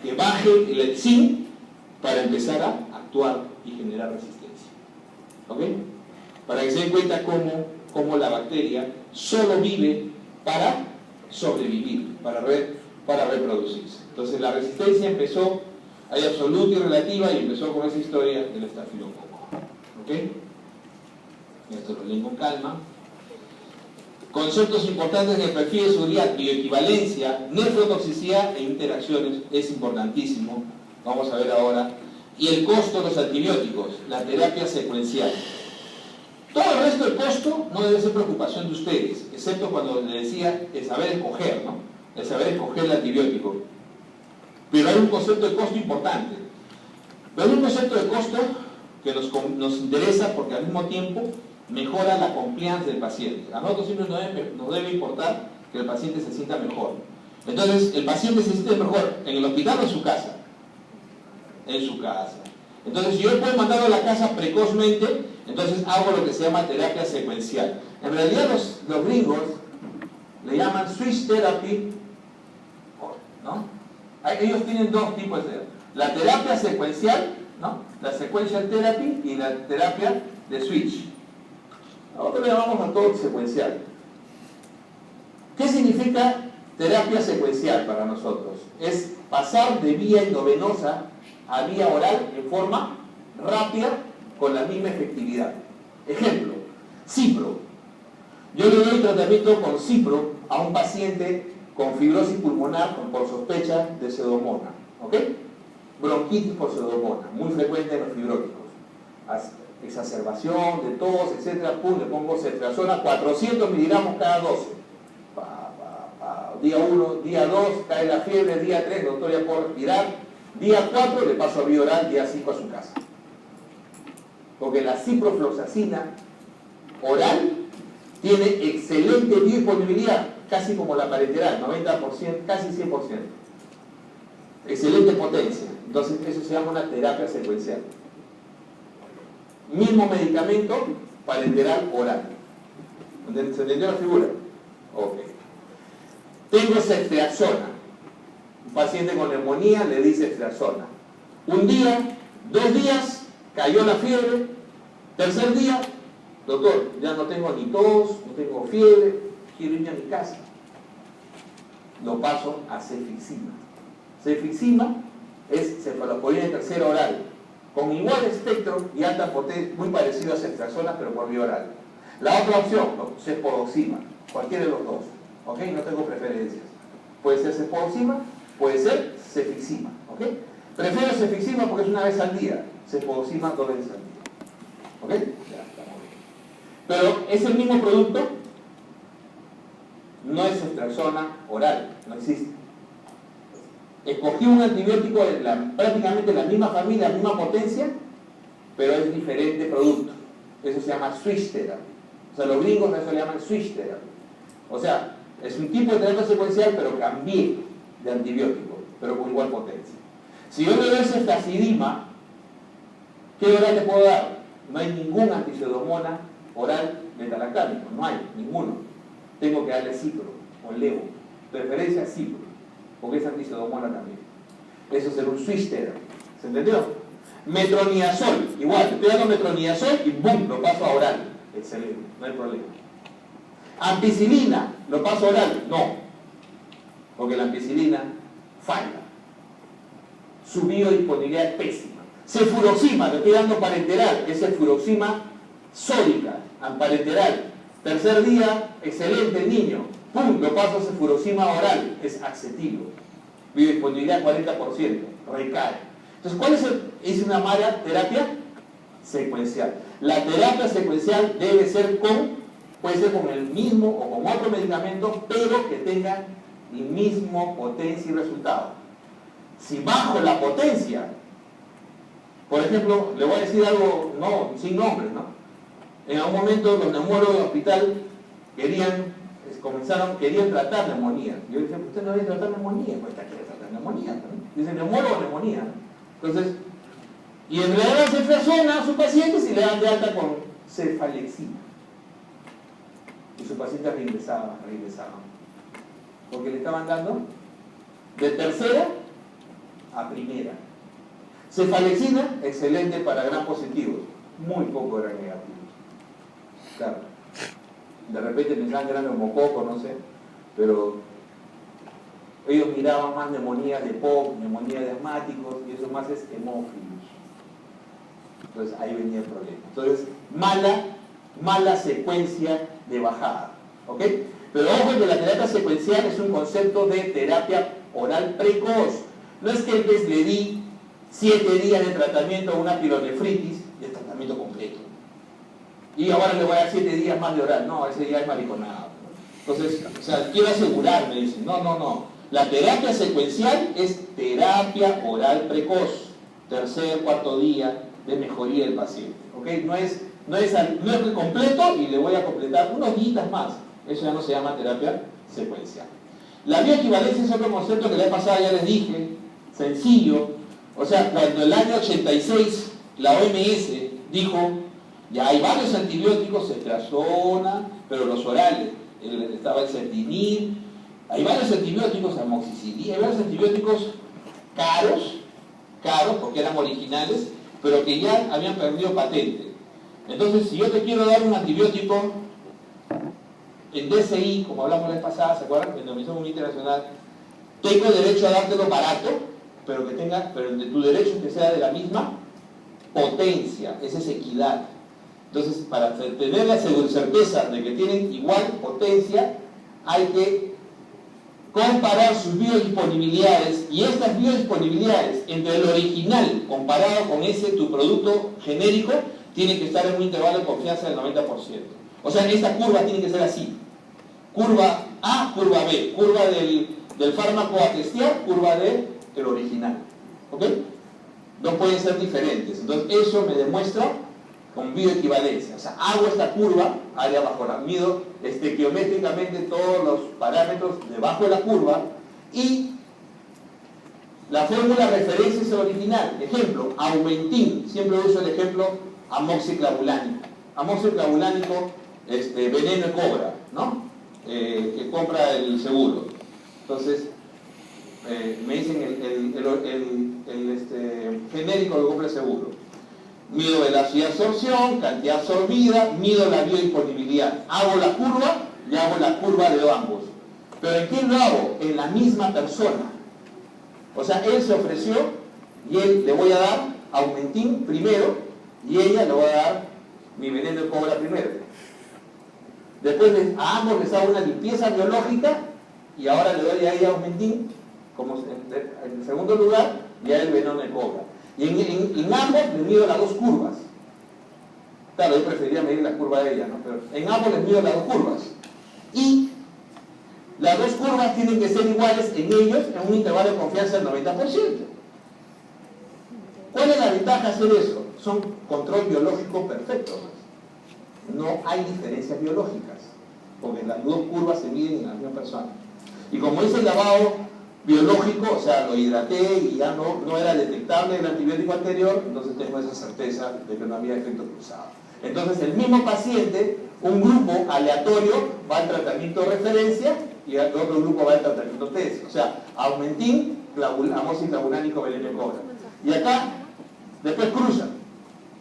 que baje el enzim para empezar a actuar y generar resistencia. ¿Ok? Para que se den cuenta cómo la bacteria solo vive para sobrevivir, para reproducirse. Entonces la resistencia empezó, hay absoluta y relativa, y empezó con esa historia del estafilococo. ¿Ok? Esto lo leen con calma. Conceptos importantes en el perfil de seguridad: bioequivalencia, nefrotoxicidad e interacciones, es importantísimo. Vamos a ver ahora. Y el costo de los antibióticos, la terapia secuencial. Todo el resto del costo no debe ser preocupación de ustedes, excepto cuando les decía el saber escoger, ¿no? El saber escoger el antibiótico. Pero hay un concepto de costo importante. Pero hay un concepto de costo que nos interesa porque al mismo tiempo mejora la confianza del paciente. A nosotros siempre nos debe importar que el paciente se sienta mejor. Entonces, el paciente se siente mejor en el hospital o en su casa. En su casa. Entonces, si yo puedo mandarlo a la casa precozmente, entonces hago lo que se llama terapia secuencial. En realidad los gringos le llaman switch therapy, ¿no? Ellos tienen dos tipos de terapia. La terapia secuencial, ¿no? La sequential therapy y la terapia de switch. Nosotros le llamamos a todo secuencial. ¿Qué significa terapia secuencial para nosotros? Es pasar de vía endovenosa a vía oral en forma rápida con la misma efectividad. Ejemplo, cipro. Yo le doy tratamiento con cipro a un paciente con fibrosis pulmonar por sospecha de pseudomonas. ¿Ok? Bronquitis por pseudomonas, muy frecuente en los fibróticos. Exacerbación de tos, etc. Le pongo ceftriaxona 400 miligramos cada 12. Día 1, día 2, cae la fiebre, día 3, doctor ya puedo respirar. Día 4 le paso a vía oral, día 5 a su casa. Porque la ciprofloxacina oral tiene excelente biodisponibilidad, casi como la parenteral, 90%, casi 100%. Excelente potencia. Entonces eso se llama una terapia secuencial. Mismo medicamento, parenteral oral. ¿Se entendió la figura? Ok. Tengo ceftriaxona. Un paciente con neumonía le di ceftriaxona. Un día, 2 días, cayó la fiebre. Tercer día, doctor, ya no tengo ni tos, no tengo fiebre, quiero irme a mi casa. lo paso a cefixima. Cefixima es cefalosporina tercera oral, con igual espectro y alta potencia, muy parecido a ceftriaxona, pero por vía oral. La otra opción, cefodoxima, cualquiera de los dos, ¿ok? No tengo preferencias. Puede ser cefodoxima, puede ser cefixima, ¿ok? Prefiero cefixima porque es una vez al día, cefodoxima 2 veces al día, ¿ok? Ya, estamos bien. Pero es el mismo producto, no es ceftriaxona oral, no existe. Escogí un antibiótico de prácticamente la misma familia, la misma potencia, pero es diferente producto. Eso se llama switch therapy. O sea, los gringos a eso le llaman switch therapy. O sea, es un tipo de terapia secuencial, pero cambié de antibiótico, pero con igual potencia. Si yo le doy ceftacidima, ¿qué oral le puedo dar? No hay ningún antipseudomona oral betalactámico, no hay, ninguno. Tengo que darle cipro o levo, preferencia cipro, porque es antipseudomona también. Eso será un switch therapy. ¿Se entendió? Metronidazol, igual, estoy dando metronidazol y ¡boom! Lo paso a oral. Excelente, no hay problema. Ampicilina, ¿lo paso a oral? No, porque la ampicilina falla. Su biodisponibilidad es pésima. Cefuroxima, lo estoy dando parenteral, es cefuroxima sódica, parenteral. Tercer día, excelente el niño. ¡Pum! Lo paso a cefuroxima oral, es acetilo. Biodisponibilidad 40%, recae. Entonces, ¿cuál es una mala terapia? Secuencial. La terapia secuencial debe ser puede ser con el mismo o con otro medicamento, pero que tenga el mismo potencia y resultado. Si bajo la potencia, por ejemplo, le voy a decir algo sin nombres, ¿no? En algún momento los neumólogos del hospital querían tratar neumonía. Yo dije, ¿usted no debe tratar neumonía? Pues está quiere tratar neumonía, ¿no? Dice neumólogo o neumonía, ¿no? Entonces, y en realidad ceftriaxona a sus pacientes y le dan de alta con cefalexina. Y sus pacientes regresaban. Porque le estaban dando de tercera a primera. Cefalexina, excelente para gran positivos, muy poco gran negativos. Claro. De repente pensaban que era neumococo, no sé, pero ellos miraban más neumonías de POC, neumonía de asmáticos, y eso más es hemófilos. Entonces ahí venía el problema. Entonces, mala secuencia de bajada, ¿ok? Pero ojo que la terapia secuencial es un concepto de terapia oral precoz. No es que antes le di 7 días de tratamiento a una pilonefritis y el tratamiento completo. Y ahora le voy a dar 7 días más de oral. No, ese día es mariconado. Entonces, o sea, quiero asegurarme, dicen, no. La terapia secuencial es terapia oral precoz. Tercer, cuarto día de mejoría del paciente. ¿Ok? No es completo y le voy a completar unos días más. Eso ya no se llama terapia secuencial. La bioequivalencia es otro concepto que la vez pasada ya les dije, sencillo. O sea, cuando el año 86 la OMS dijo, ya hay varios antibióticos, ceftriaxona, pero los orales, estaba el certinil, hay varios antibióticos, amoxicilina, hay varios antibióticos caros porque eran originales, pero que ya habían perdido patente. Entonces, si yo te quiero dar un antibiótico en DCI, como hablamos la vez pasada, ¿se acuerdan? En la Organización Internacional, tengo derecho a dártelo barato, pero de tu derecho es que sea de la misma potencia, esa es equidad. Entonces, para tener la certeza de que tienen igual potencia, hay que comparar sus biodisponibilidades, y estas biodisponibilidades entre el original comparado con tu producto genérico tienen que estar en un intervalo de confianza del 90%. O sea, esta curva tiene que ser así: curva A, curva B, curva del fármaco a testear, curva del original. ¿Ok? No pueden ser diferentes. Entonces, eso me demuestra con bioequivalencia. O sea, hago esta curva, área bajo la, mido estequiométricamente todos los parámetros debajo de la curva, y la fórmula de referencia es el original. Ejemplo, Aumentin. Siempre uso el ejemplo amoxiclavulánico. Amoxiclavulánico, veneno de cobra, ¿no? Que compra el seguro. Entonces, me dicen el genérico que compra el seguro. Mido velocidad de absorción, cantidad absorbida, mido la biodisponibilidad. Hago la curva y hago la curva de ambos. Pero ¿en quién lo hago? En la misma persona. O sea, él se ofreció y él le voy a dar Aumentin primero y ella le voy a dar mi veneno de cobra primero. Después a ambos les hago una limpieza biológica y ahora le doy a ella Aumentin como en segundo lugar y a él veneno de cobra. Y en ambos les mido las dos curvas. Claro, yo preferiría medir la curva de ella, ¿no? Pero en ambos les mido las dos curvas. Y las dos curvas tienen que ser iguales en ellos en un intervalo de confianza del 90%. ¿Cuál es la ventaja de hacer eso? Son control biológico perfecto. No hay diferencias biológicas, porque las dos curvas se miden en la misma persona. Y como hice el lavado biológico, o sea, lo hidraté y ya no era detectable el antibiótico anterior, entonces tengo esa certeza de que no había efecto cruzado. Entonces el mismo paciente, un grupo aleatorio va al tratamiento de referencia y el otro grupo va al tratamiento test. O sea, Aumentin, amoxiclavulánico, veneno de cobra. Y acá, después cruzan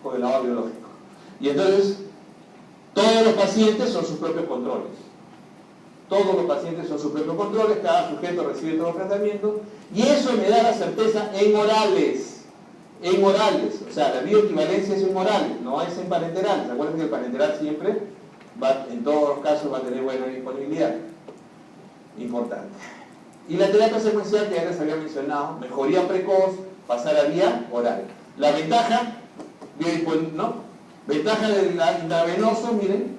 con el lavado biológico. Y entonces, todos los pacientes son sus propios controles. Todos los pacientes son sus propios controles, cada sujeto recibe todos los tratamientos, y eso me da la certeza en orales. En orales, o sea, la bioequivalencia es en orales, no es en parenteral. Recuerden que el parenteral siempre, en todos los casos, va a tener buena disponibilidad. Importante. Y la terapia secuencial, que ya les había mencionado, mejoría precoz, pasar a vía oral. La ventaja, ventaja del intravenoso, miren,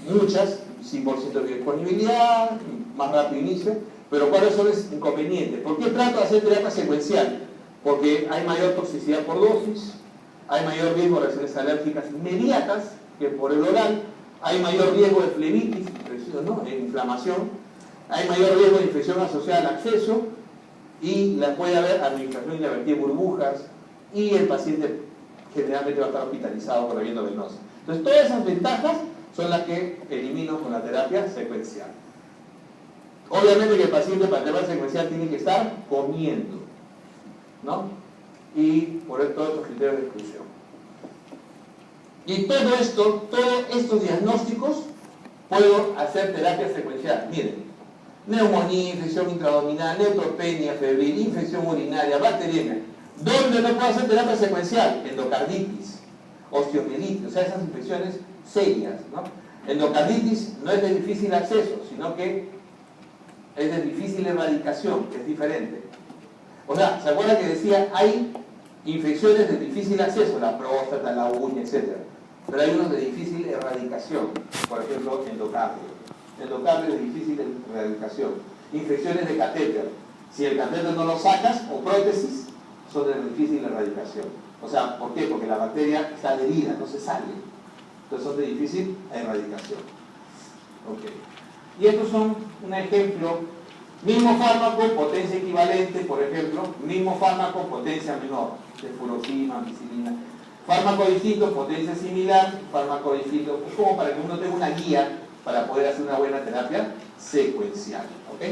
muchas, 100% de disponibilidad, más rápido inicio, pero ¿cuáles son los inconvenientes? ¿Por qué trato de hacer terapia secuencial? Porque hay mayor toxicidad por dosis, hay mayor riesgo de reacciones alérgicas inmediatas que por el oral, hay mayor riesgo de flebitis, inflamación, hay mayor riesgo de infección asociada al acceso y puede haber administración inadvertida de burbujas y el paciente generalmente va a estar hospitalizado por habiendo venosa. Entonces todas esas ventajas son las que elimino con la terapia secuencial. Obviamente que el paciente para terapia secuencial tiene que estar comiendo, ¿no? Y por todos estos criterios de exclusión. Y todo esto, todos estos diagnósticos, puedo hacer terapia secuencial. Miren, neumonía, infección intraabdominal, neutropenia febril, infección urinaria, bacteriana. ¿Dónde no puedo hacer terapia secuencial? Endocarditis, osteomielitis, o sea, esas infecciones serias, ¿no? Endocarditis no es de difícil acceso, sino que es de difícil erradicación, que es diferente. O sea, ¿se acuerdan que decía hay infecciones de difícil acceso, la próstata, la uña, etc.? Pero hay unos de difícil erradicación, por ejemplo, endocardio. Endocardio es de difícil erradicación. Infecciones de catéter. Si el catéter no lo sacas, o prótesis, son de difícil erradicación. O sea, ¿por qué? Porque la bacteria está adherida, no se sale. Entonces son de difícil erradicación. Okay. Y estos son un ejemplo. Mismo fármaco, potencia equivalente, por ejemplo. Mismo fármaco, potencia menor. Cefuroxima, ampicilina. Fármaco distinto, potencia similar. Fármaco distinto. Es como para que uno tenga una guía para poder hacer una buena terapia secuencial. ¿Ok?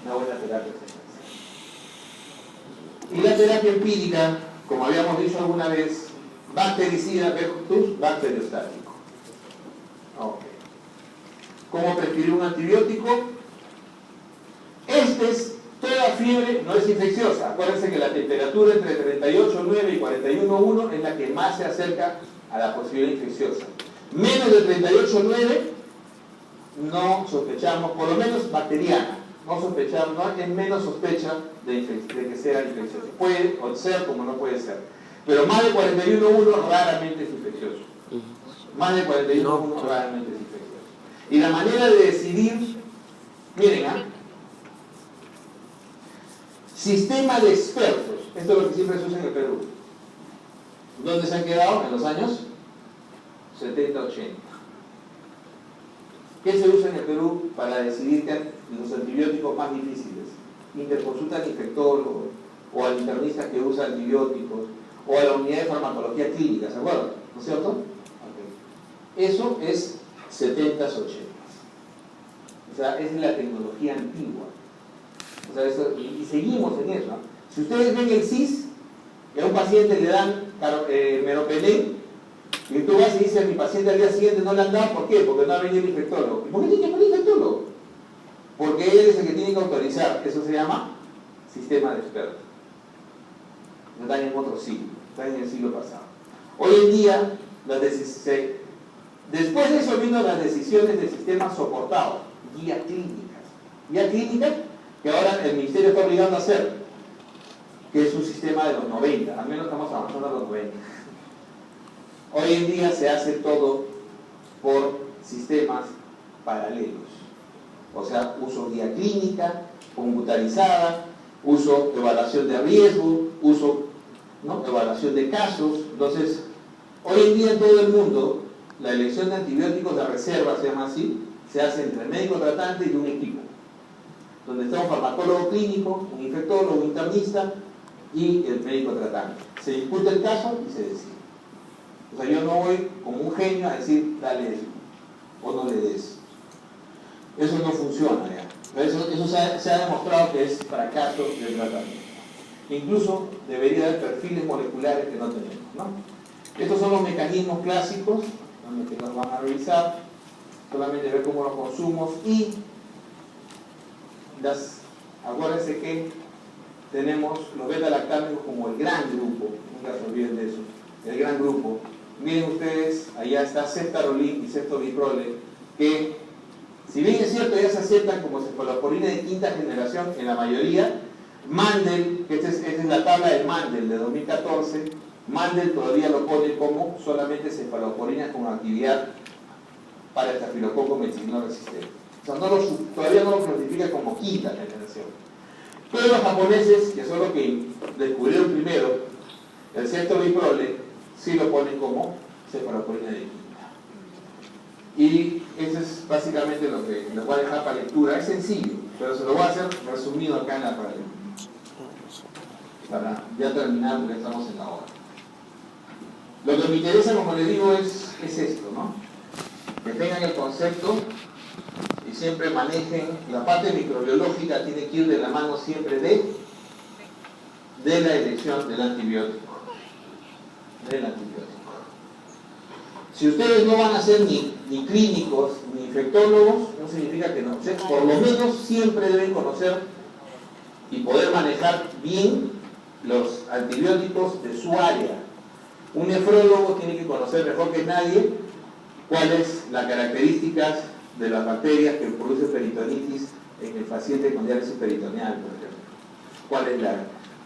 Una buena terapia secuencial. Y la terapia empírica, como habíamos dicho alguna vez, bactericida versus bacteriostático. Okay. ¿Cómo prescribir un antibiótico? Toda fiebre no es infecciosa. Acuérdense que la temperatura entre 38,9 y 41,1 es la que más se acerca a la posibilidad infecciosa. Menos de 38,9 no sospechamos, por lo menos bacteriana. No sospechamos, no hay menos sospecha de que sea infecciosa. Puede ser como no puede ser. Pero más de 41,1 raramente es infeccioso. Más de 41,1 raramente es infeccioso. Y la manera de decidir, miren, sistema de expertos. Esto es lo que siempre se usa en el Perú. ¿Dónde se han quedado? En los años 70, 80. ¿Qué se usa en el Perú para decidir los antibióticos más difíciles? Interconsulta al infectólogo, o al internista que usa antibióticos, o a la unidad de farmacología clínica, ¿se acuerdan? ¿No es cierto? Okay. Eso es 70s, 80s. O sea, esa es la tecnología antigua. O sea, y seguimos en eso. Si ustedes ven el CIS, que a un paciente le dan meropenem, y tú vas y dices, a mi paciente al día siguiente no le han dado, ¿por qué? Porque no ha venido el infectólogo. ¿Y por qué tiene que venir el infectólogo? porque él es el que tiene que autorizar. Eso se llama sistema de expertos. No están en otro siglo, están en el siglo pasado. Hoy en día, después de eso vino las decisiones de sistemas soportados, guías clínicas. Guías clínicas que ahora el Ministerio está obligando a hacer, que es un sistema de los 90, al menos estamos avanzando a los 90. Hoy en día se hace todo por sistemas paralelos. O sea, uso guía clínica, computarizada, uso evaluación de riesgo, uso evaluación de casos. Entonces, hoy en día en todo el mundo, la elección de antibióticos de reserva, se llama así, se hace entre el médico tratante y un equipo, donde está un farmacólogo clínico, un infectólogo, un internista y el médico tratante. Se discute el caso y se decide. O sea, yo no voy como un genio a decir, dale eso, o no le des. Eso no funciona ya. Eso se ha demostrado que es fracaso del tratamiento. Incluso debería haber perfiles moleculares que no tenemos, ¿no? Estos son los mecanismos clásicos, donde nos van a revisar, solamente ver cómo los consumos y acuérdense que tenemos los beta-lactámicos como el gran grupo, nunca se olviden de eso, el gran grupo. Miren ustedes, allá está ceftarolin y ceftobiprole, que si bien es cierto ya se aceptan como cefalosporina de quinta generación en la mayoría, Mandel, que esta es la tabla del Mandel de 2014, Mandel todavía lo pone como solamente cefalosporina con actividad para estafilococo meticilino resistente. O sea, todavía no lo clasifica como quinta generación. Pero los japoneses, que son los que descubrieron primero el ceftobiprole, sí lo ponen como cefalosporina de quinta. Y eso es básicamente lo que les voy a dejar para lectura. Es sencillo, pero se lo voy a hacer resumido acá en la radio, para ya terminar porque estamos en la hora. Lo que me interesa, como les digo, es esto, ¿no? Que tengan el concepto y siempre manejen la parte microbiológica, tiene que ir de la mano siempre de la elección del antibiótico. Si ustedes no van a ser ni clínicos ni infectólogos, no significa que no. O sea, por lo menos siempre deben conocer y poder manejar bien los antibióticos de su área. Un nefrólogo tiene que conocer mejor que nadie cuáles las características de las bacterias que producen peritonitis en el paciente con diálisis peritoneal, por ejemplo.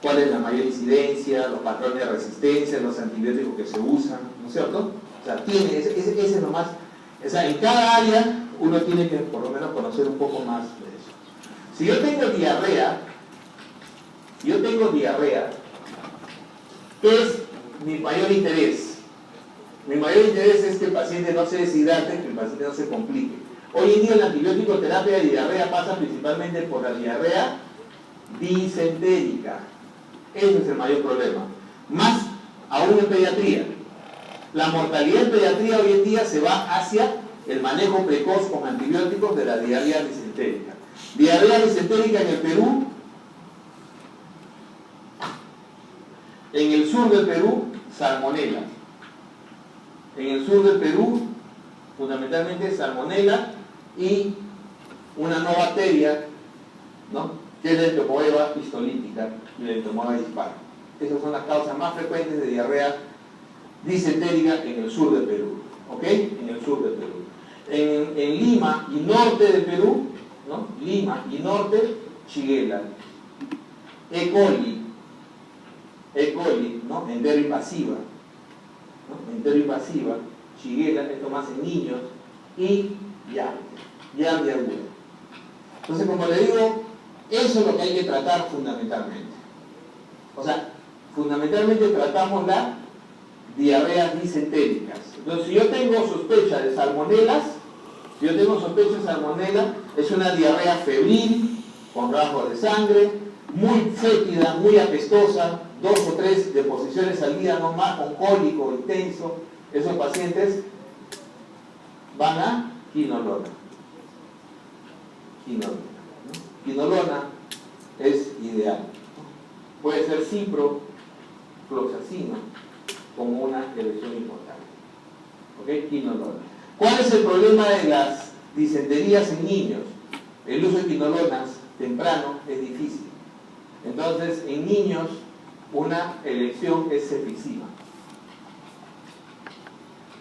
¿Cuál es la mayor incidencia, los patrones de resistencia, los antibióticos que se usan, ¿no es cierto? O sea, ese es nomás. O sea, en cada área uno tiene que por lo menos conocer un poco más de eso. Si yo tengo diarrea, ¿qué es mi mayor interés? Mi mayor interés es que el paciente no se deshidrate, que el paciente no se complique. Hoy en día la antibiótico terapia de diarrea pasa principalmente por la diarrea disentérica. Ese es el mayor problema. Más aún en pediatría. La mortalidad en pediatría hoy en día se va hacia el manejo precoz con antibióticos de la diarrea disentérica. Diarrea disentérica en el Perú, en el sur del Perú, salmonela. En el sur del Perú, fundamentalmente salmonela y una nueva bacteria, ¿no?, que es la Entomoeba histolítica y la Entomoeba dispar. Esas son las causas más frecuentes de diarrea disentérica en el sur del Perú. ¿Ok? En el sur del Perú. En Lima y norte del Perú, ¿no?, Lima y norte, Shigella. E. coli, ¿no?, enteroinvasiva. ¿No? Enteroinvasiva, Shigella, esto más en niños, y Giardia aguda. Entonces, como le digo, eso es lo que hay que tratar fundamentalmente. O sea, fundamentalmente tratamos las diarreas disentéricas. Entonces, si yo tengo sospecha de salmonelas, es una diarrea febril, con rasgos de sangre, muy fétida, muy apestosa, 2 o 3 deposiciones al día, no más, con cólico intenso. Esos pacientes van a quinolona. Quinolona es ideal. Puede ser ciprofloxacino como una elección importante. ¿Ok? Quinolona. ¿Cuál es el problema de las disenterías en niños? El uso de quinolonas temprano es difícil. Entonces, en niños, una elección es cefixima,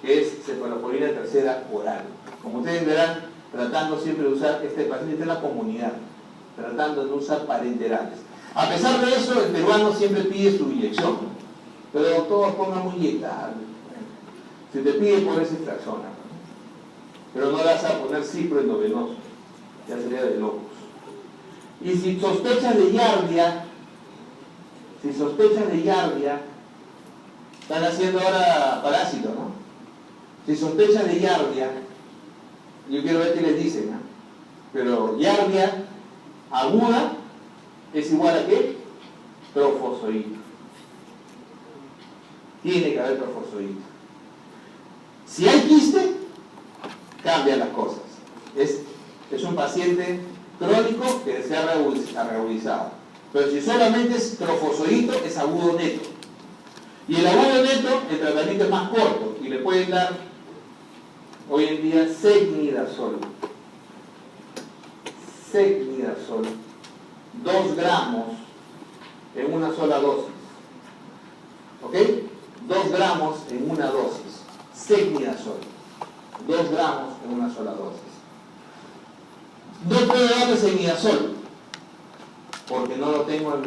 que es cefalosporina tercera oral. Como ustedes verán, tratando siempre de usar, este paciente está en la comunidad, tratando de usar parenterales. A pesar de eso, el peruano siempre pide su inyección, pero doctor, ponga muy inyectable. Si te pide, poner ceftriaxona, pero no le vas a poner cipro endovenoso, ya sería de locos. Y si sospechas de Giardia, están haciendo ahora parásito, ¿no? Si sospechas de Giardia, yo quiero ver qué les dicen, ¿no? Pero Giardia aguda es igual a ¿qué? Trofozoito. Tiene que haber trofozoito. Si hay quiste, cambian las cosas. Es un paciente crónico que se ha reagudizado. Pero si solamente es trofozoito, es agudo neto. Y el agudo neto, el tratamiento es más corto y le pueden dar hoy en día secnidazol. 2 gramos en una sola dosis. ¿Ok? 2 gramos en una dosis. Secnidazol. 2 gramos en una sola dosis. No puedo darle secnidazol porque no lo tengo en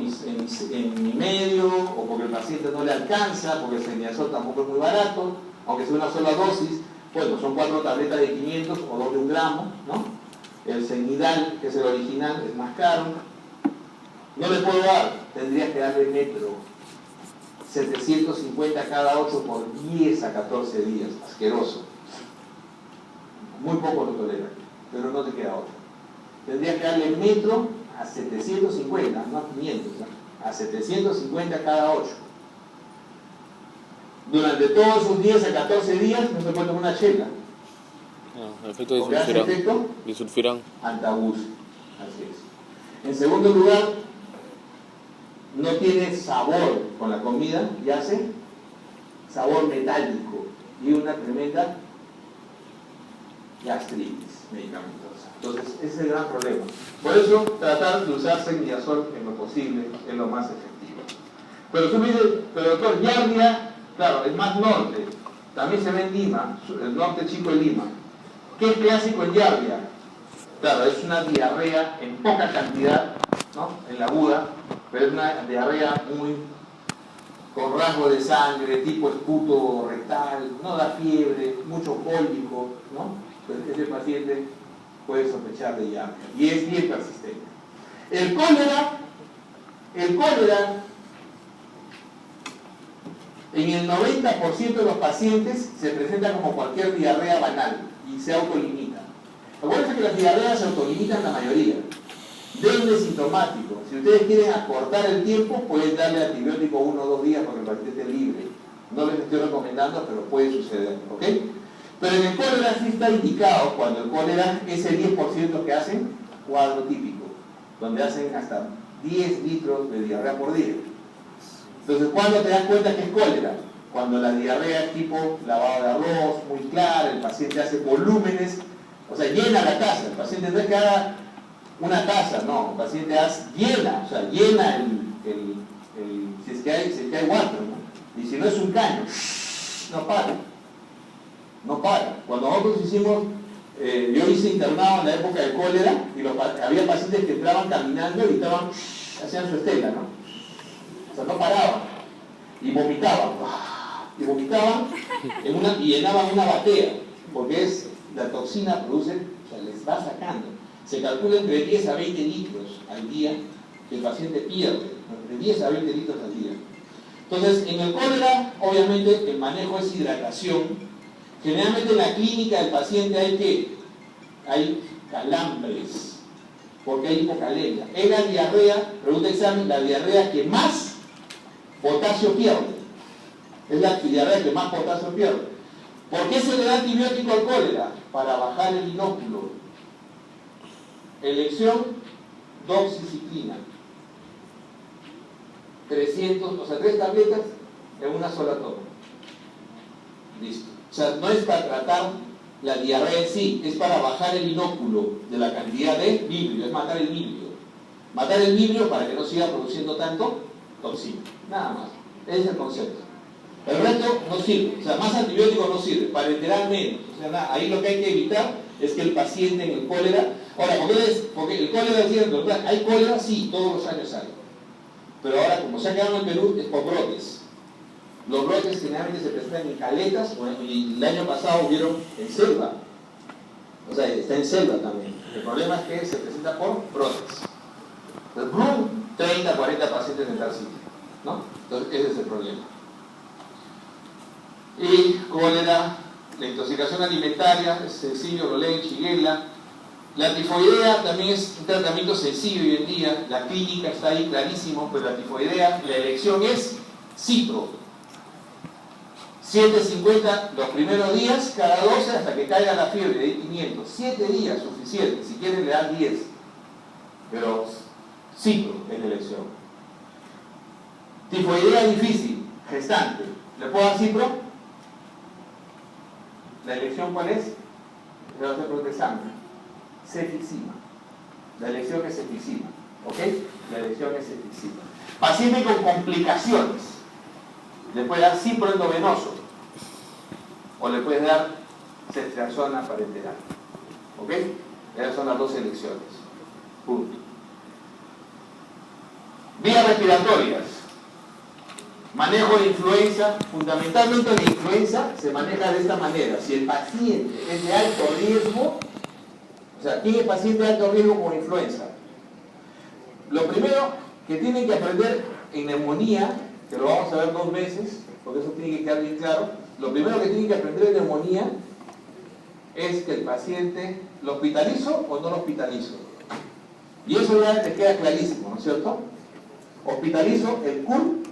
mi medio, o porque el paciente no le alcanza, porque el secnidazol tampoco es muy barato, aunque sea una sola dosis. Bueno, son 4 tabletas de 500 o 2 de 1 gramo, ¿no? El Secnidal, que es el original, es más caro. No le puedo dar, tendría que darle metro. 750 cada 8 por 10 a 14 días. Asqueroso. Muy poco lo tolera, pero no te queda otra. Tendría que darle metro a 750, no a 500, a 750 cada 8. Durante todos esos 10 a 14 días no se puede tomar una chela. No, efecto disulfirán. Disulfirán. Antabus. Así es. En segundo lugar, no tiene sabor con la comida y hace sabor metálico y una tremenda gastritis medicamentosa. Entonces, ese es el gran problema. Por eso, tratar de usar secnidazol en lo posible es lo más efectivo. Pero tú me dices, pero doctor, Giardia, claro, es más norte. También se ve en Lima, el norte chico de Lima. ¿Qué es clásico en Giardia? Claro, es una diarrea en poca cantidad, ¿no? En la aguda, pero es una diarrea muy con rasgo de sangre, tipo esputo rectal, no da fiebre, mucho cólico, ¿no? Pues ese paciente puede sospechar de Giardia y es bien persistente. El cólera, en el 90% de los pacientes se presenta como cualquier diarrea banal y se autolimita. Acuérdense que las diarreas se autolimitan la mayoría. Dengue sintomático. Si ustedes quieren acortar el tiempo, pueden darle antibiótico 1 o 2 días porque el paciente esté libre. No les estoy recomendando, pero puede suceder, ¿ok? Pero en el cólera sí está indicado cuando el cólera es el 10% que hacen cuadro típico, donde hacen hasta 10 litros de diarrea por día. Entonces, ¿cuándo te das cuenta que es cólera? Cuando la diarrea es tipo lavado de arroz, muy clara, el paciente hace volúmenes, o sea, llena la taza. El paciente no es que haga una taza, no, el paciente llena, o sea, llena si es que hay water, ¿no? Y si no es un caño, no para. Cuando nosotros hicimos, yo hice internado en la época del cólera, y había pacientes que entraban caminando y hacían su estela, ¿no? O sea, no paraban, y vomitaban, y llenaban una batea, porque la toxina produce, o sea, les va sacando. Se calcula entre 10 a 20 litros al día que el paciente pierde, entre 10 a 20 litros al día. Entonces, en el cólera, obviamente, el manejo es hidratación. Generalmente en la clínica del paciente hay calambres, porque hay hipocalemia. Es la diarrea, pregunta examen, la diarrea que más potasio pierde. Es la diarrea que más potasio pierde. ¿Por qué se le da antibiótico al cólera? Para bajar el inóculo. Elección, doxiciclina. 3 tabletas en una sola toma. Listo. O sea, no es para tratar la diarrea en sí, es para bajar el inóculo de la cantidad de vibrio, es matar el vibrio. Matar el vibrio para que no siga produciendo tanto toxina. Nada más. Ese es el concepto. El resto no sirve. O sea, más antibiótico no sirve. Para enterar menos. O sea, nada, ahí lo que hay que evitar es que el paciente en el cólera... Ahora, porque el cólera es cierto, ¿verdad? ¿Hay cólera? Sí, todos los años hay. Pero ahora, como se ha quedado en el Perú, es por brotes. Los brotes generalmente se presentan en caletas, y el año pasado hubieron en selva. O sea, está en selva también. El problema es que se presenta por brotes. Entonces, 30, 40 pacientes en tal sitio, ¿no? Entonces, ese es el problema. Y cólera, la intoxicación alimentaria, es sencillo, Rolén, Shigella. La tifoidea también es un tratamiento sencillo hoy en día, la clínica está ahí clarísimo, pero la tifoidea, la elección es cipro. 7.50 los primeros días, cada 12 hasta que caiga la fiebre de 500. 7 días suficiente, si quieren le dan 10. Pero cipro es la elección. Tifoidea difícil, gestante. ¿Le puedo dar cipro? ¿La elección cuál es? Le voy a hacer pregunta de examen. Cefixima. La elección es cefixima. ¿Ok? La elección es cefixima. Paciente con complicaciones. Le puede dar cipro endovenoso. O le puede dar ceftriaxona parenteral. ¿Ok? Esas son las dos elecciones. Punto. Vías respiratorias. Manejo de influenza. Fundamentalmente la influenza se maneja de esta manera. Si el paciente es de alto riesgo, o sea, ¿quién es paciente de alto riesgo con influenza? Lo primero que tienen que aprender en neumonía, que lo vamos a ver 2 veces, porque eso tiene que quedar bien claro, lo primero que tienen que aprender en neumonía es que el paciente, ¿lo hospitalizo o no lo hospitalizo? Y eso ya les queda clarísimo, ¿no es cierto? Hospitalizo el CUR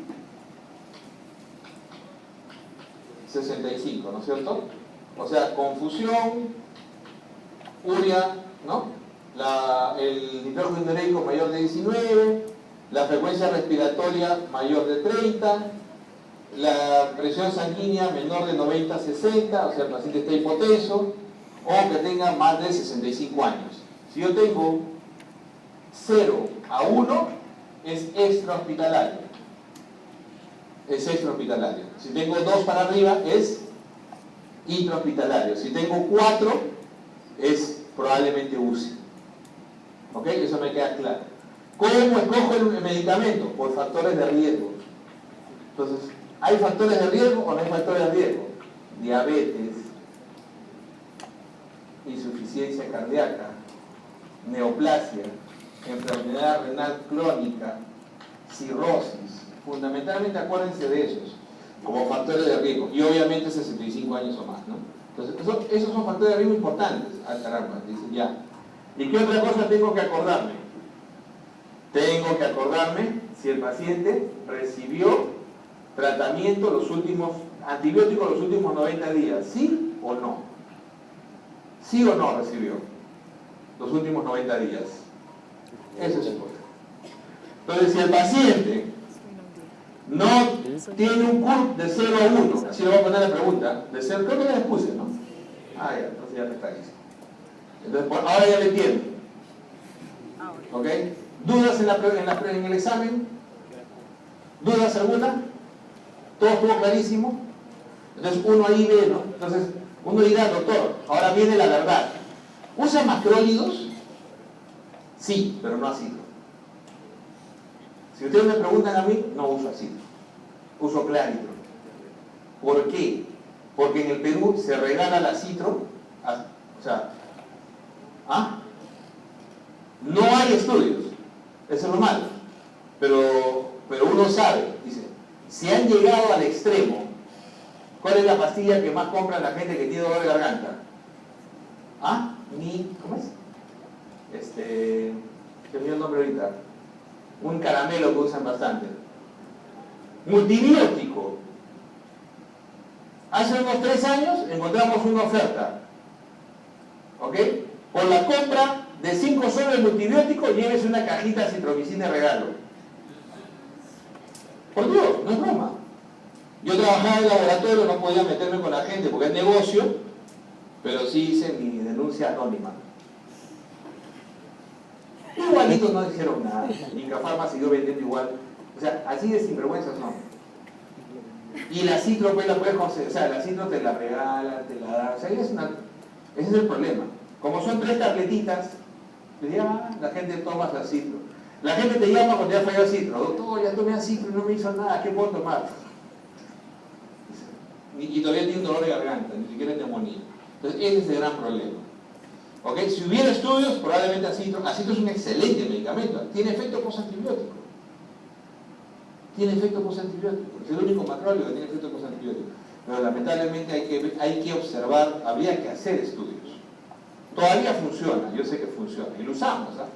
65, ¿no es cierto? O sea, confusión, urea, ¿no? El nitrógeno ureico mayor de 19, la frecuencia respiratoria mayor de 30, la presión sanguínea menor de 90 a 60, o sea, el paciente está hipotenso, o que tenga más de 65 años. Si yo tengo 0 a 1, es extrahospitalario. Es extrahospitalario. Si tengo 2 para arriba, es intrahospitalario. Si tengo 4, es probablemente UCI. ¿Ok? Eso me queda claro. ¿Cómo escojo el medicamento? Por factores de riesgo. Entonces, ¿hay factores de riesgo o no hay factores de riesgo? Diabetes, insuficiencia cardíaca, neoplasia, enfermedad renal crónica, cirrosis. Fundamentalmente acuérdense de esos como factores de riesgo. Y obviamente 65 años o más, ¿no? Entonces, esos son factores de riesgo importantes. Ah, caramba, dicen ya. ¿Y qué otra cosa tengo que acordarme? Tengo que acordarme si el paciente recibió tratamiento antibióticos los últimos 90 días, ¿sí o no? ¿Sí o no recibió los últimos 90 días? Eso es importante. Entonces, si el paciente no tiene un CUR de 0 a 1, así le voy a poner la pregunta, de 0, creo que ya les puse, ¿no? Ah, ya, entonces ya está listo. Entonces, ahora ya me entiendo. ¿Ok? ¿Dudas en el examen? ¿Dudas alguna? ¿Todo estuvo clarísimo? Entonces uno ahí ve, ¿no? Entonces uno dirá, doctor, ahora viene la verdad. ¿Usa macrólidos? Sí, pero no ácido. Si ustedes me preguntan a mí, no uso ácido. Uso clárito. ¿Por qué? Porque en el Perú se regala la citro, o sea, no hay estudios, eso es lo malo, pero uno sabe, dice, si han llegado al extremo, ¿cuál es la pastilla que más compra la gente que tiene dolor de garganta? ¿Cómo es? Se me dio el nombre ahorita, un caramelo que usan bastante, multibiótico. Hace unos 3 años encontramos una oferta, ¿ok? Por la compra de 5 soles multibiótico, llévese una cajita de citromicina de regalo. Por Dios, no es broma. Yo trabajaba en el laboratorio, no podía meterme con la gente porque es negocio, pero sí hice mi denuncia anónima. Igualitos no dijeron nada, Incafarma siguió vendiendo igual, o sea, así de sinvergüenzas no. Y la Citro pues la puedes conseguir, o sea, la Citro te la regala, te la da, o sea, ese es el problema. Como son 3 tabletitas, la gente toma la Citro. La gente te llama cuando ya falló Citro, doctor, ya tomé Citro y no me hizo nada, ¿qué puedo tomar? Y todavía tiene un dolor de garganta, ni siquiera neumonía. Entonces ese es el gran problema. ¿Ok? Si hubiera estudios, probablemente Acitro es un excelente medicamento, tiene efecto postantibiótico. Tiene efecto postantibiótico, es el único macrólido que tiene efecto postantibiótico. Pero lamentablemente hay que observar, habría que hacer estudios. Todavía funciona, yo sé que funciona, y lo usamos, ¿ah?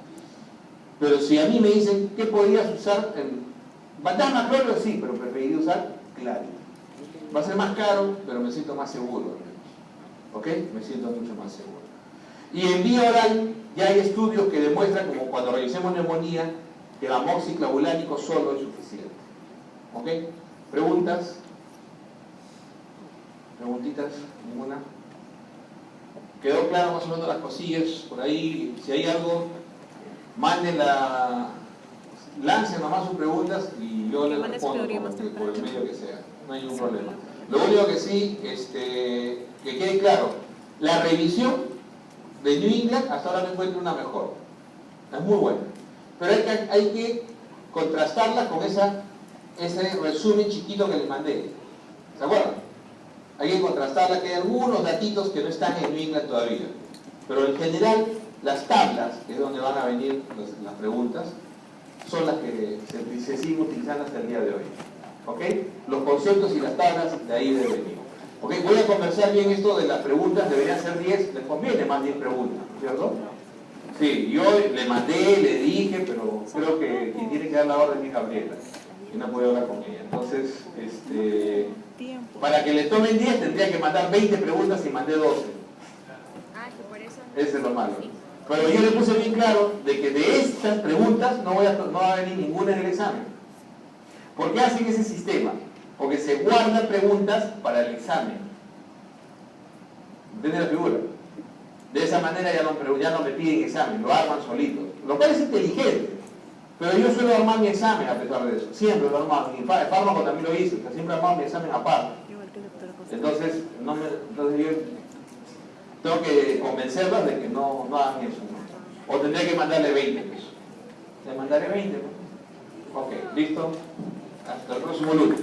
Pero si a mí me dicen, ¿qué podrías usar? ¿Bandar macrólido? Sí, pero preferiría usar Claritin. Va a ser más caro, pero me siento más seguro. ¿Ok? Me siento mucho más seguro. Y en vía oral ya hay estudios que demuestran, como cuando revisemos neumonía, que el amoxiclavulánico solo es suficiente. ¿Ok? ¿Preguntas? ¿Preguntitas? ¿Ninguna? ¿Quedó claro más o menos las cosillas por ahí? Si hay algo, lancen nomás sus preguntas y yo les respondo por el medio que sea. No hay ningún problema. Lo único que sí, que quede claro, la revisión de New England hasta ahora no encuentro una mejor. Es muy buena. Pero hay que contrastarla con ese resumen chiquito que les mandé. ¿Se acuerdan? Hay que contrastarla, que hay algunos datitos que no están en New England todavía. Pero en general, las tablas, que es donde van a venir las preguntas, son las que se siguen utilizando hasta el día de hoy. ¿Ok? Los conceptos y las tablas de ahí deben venir. ¿Ok? Voy a conversar bien esto de las preguntas, deberían ser 10, les conviene más 10 preguntas, ¿cierto? Sí, yo le mandé, le dije, pero creo que quien tiene que dar la orden es Gabriela, y no puedo hablar con ella. Entonces, para que le tomen 10 tendría que mandar 20 preguntas y mandé 12. Ese es lo malo. Pero yo le puse bien claro de que de estas preguntas no va a venir ninguna en el examen. ¿Por qué hacen ese sistema? Porque se guardan preguntas para el examen. ¿Entienden la figura? De esa manera ya no me piden examen, lo arman solitos. Lo cual es inteligente. Pero yo suelo armar mi examen a pesar de eso. Siempre lo armado. En fármaco también lo hice, que siempre he armado mi examen aparte. Entonces yo tengo que convencerlas de que no hagan eso, ¿no? O tendría que mandarle 20 pesos. Le mandaré 20, ¿no? Ok, listo. Hasta el próximo lunes.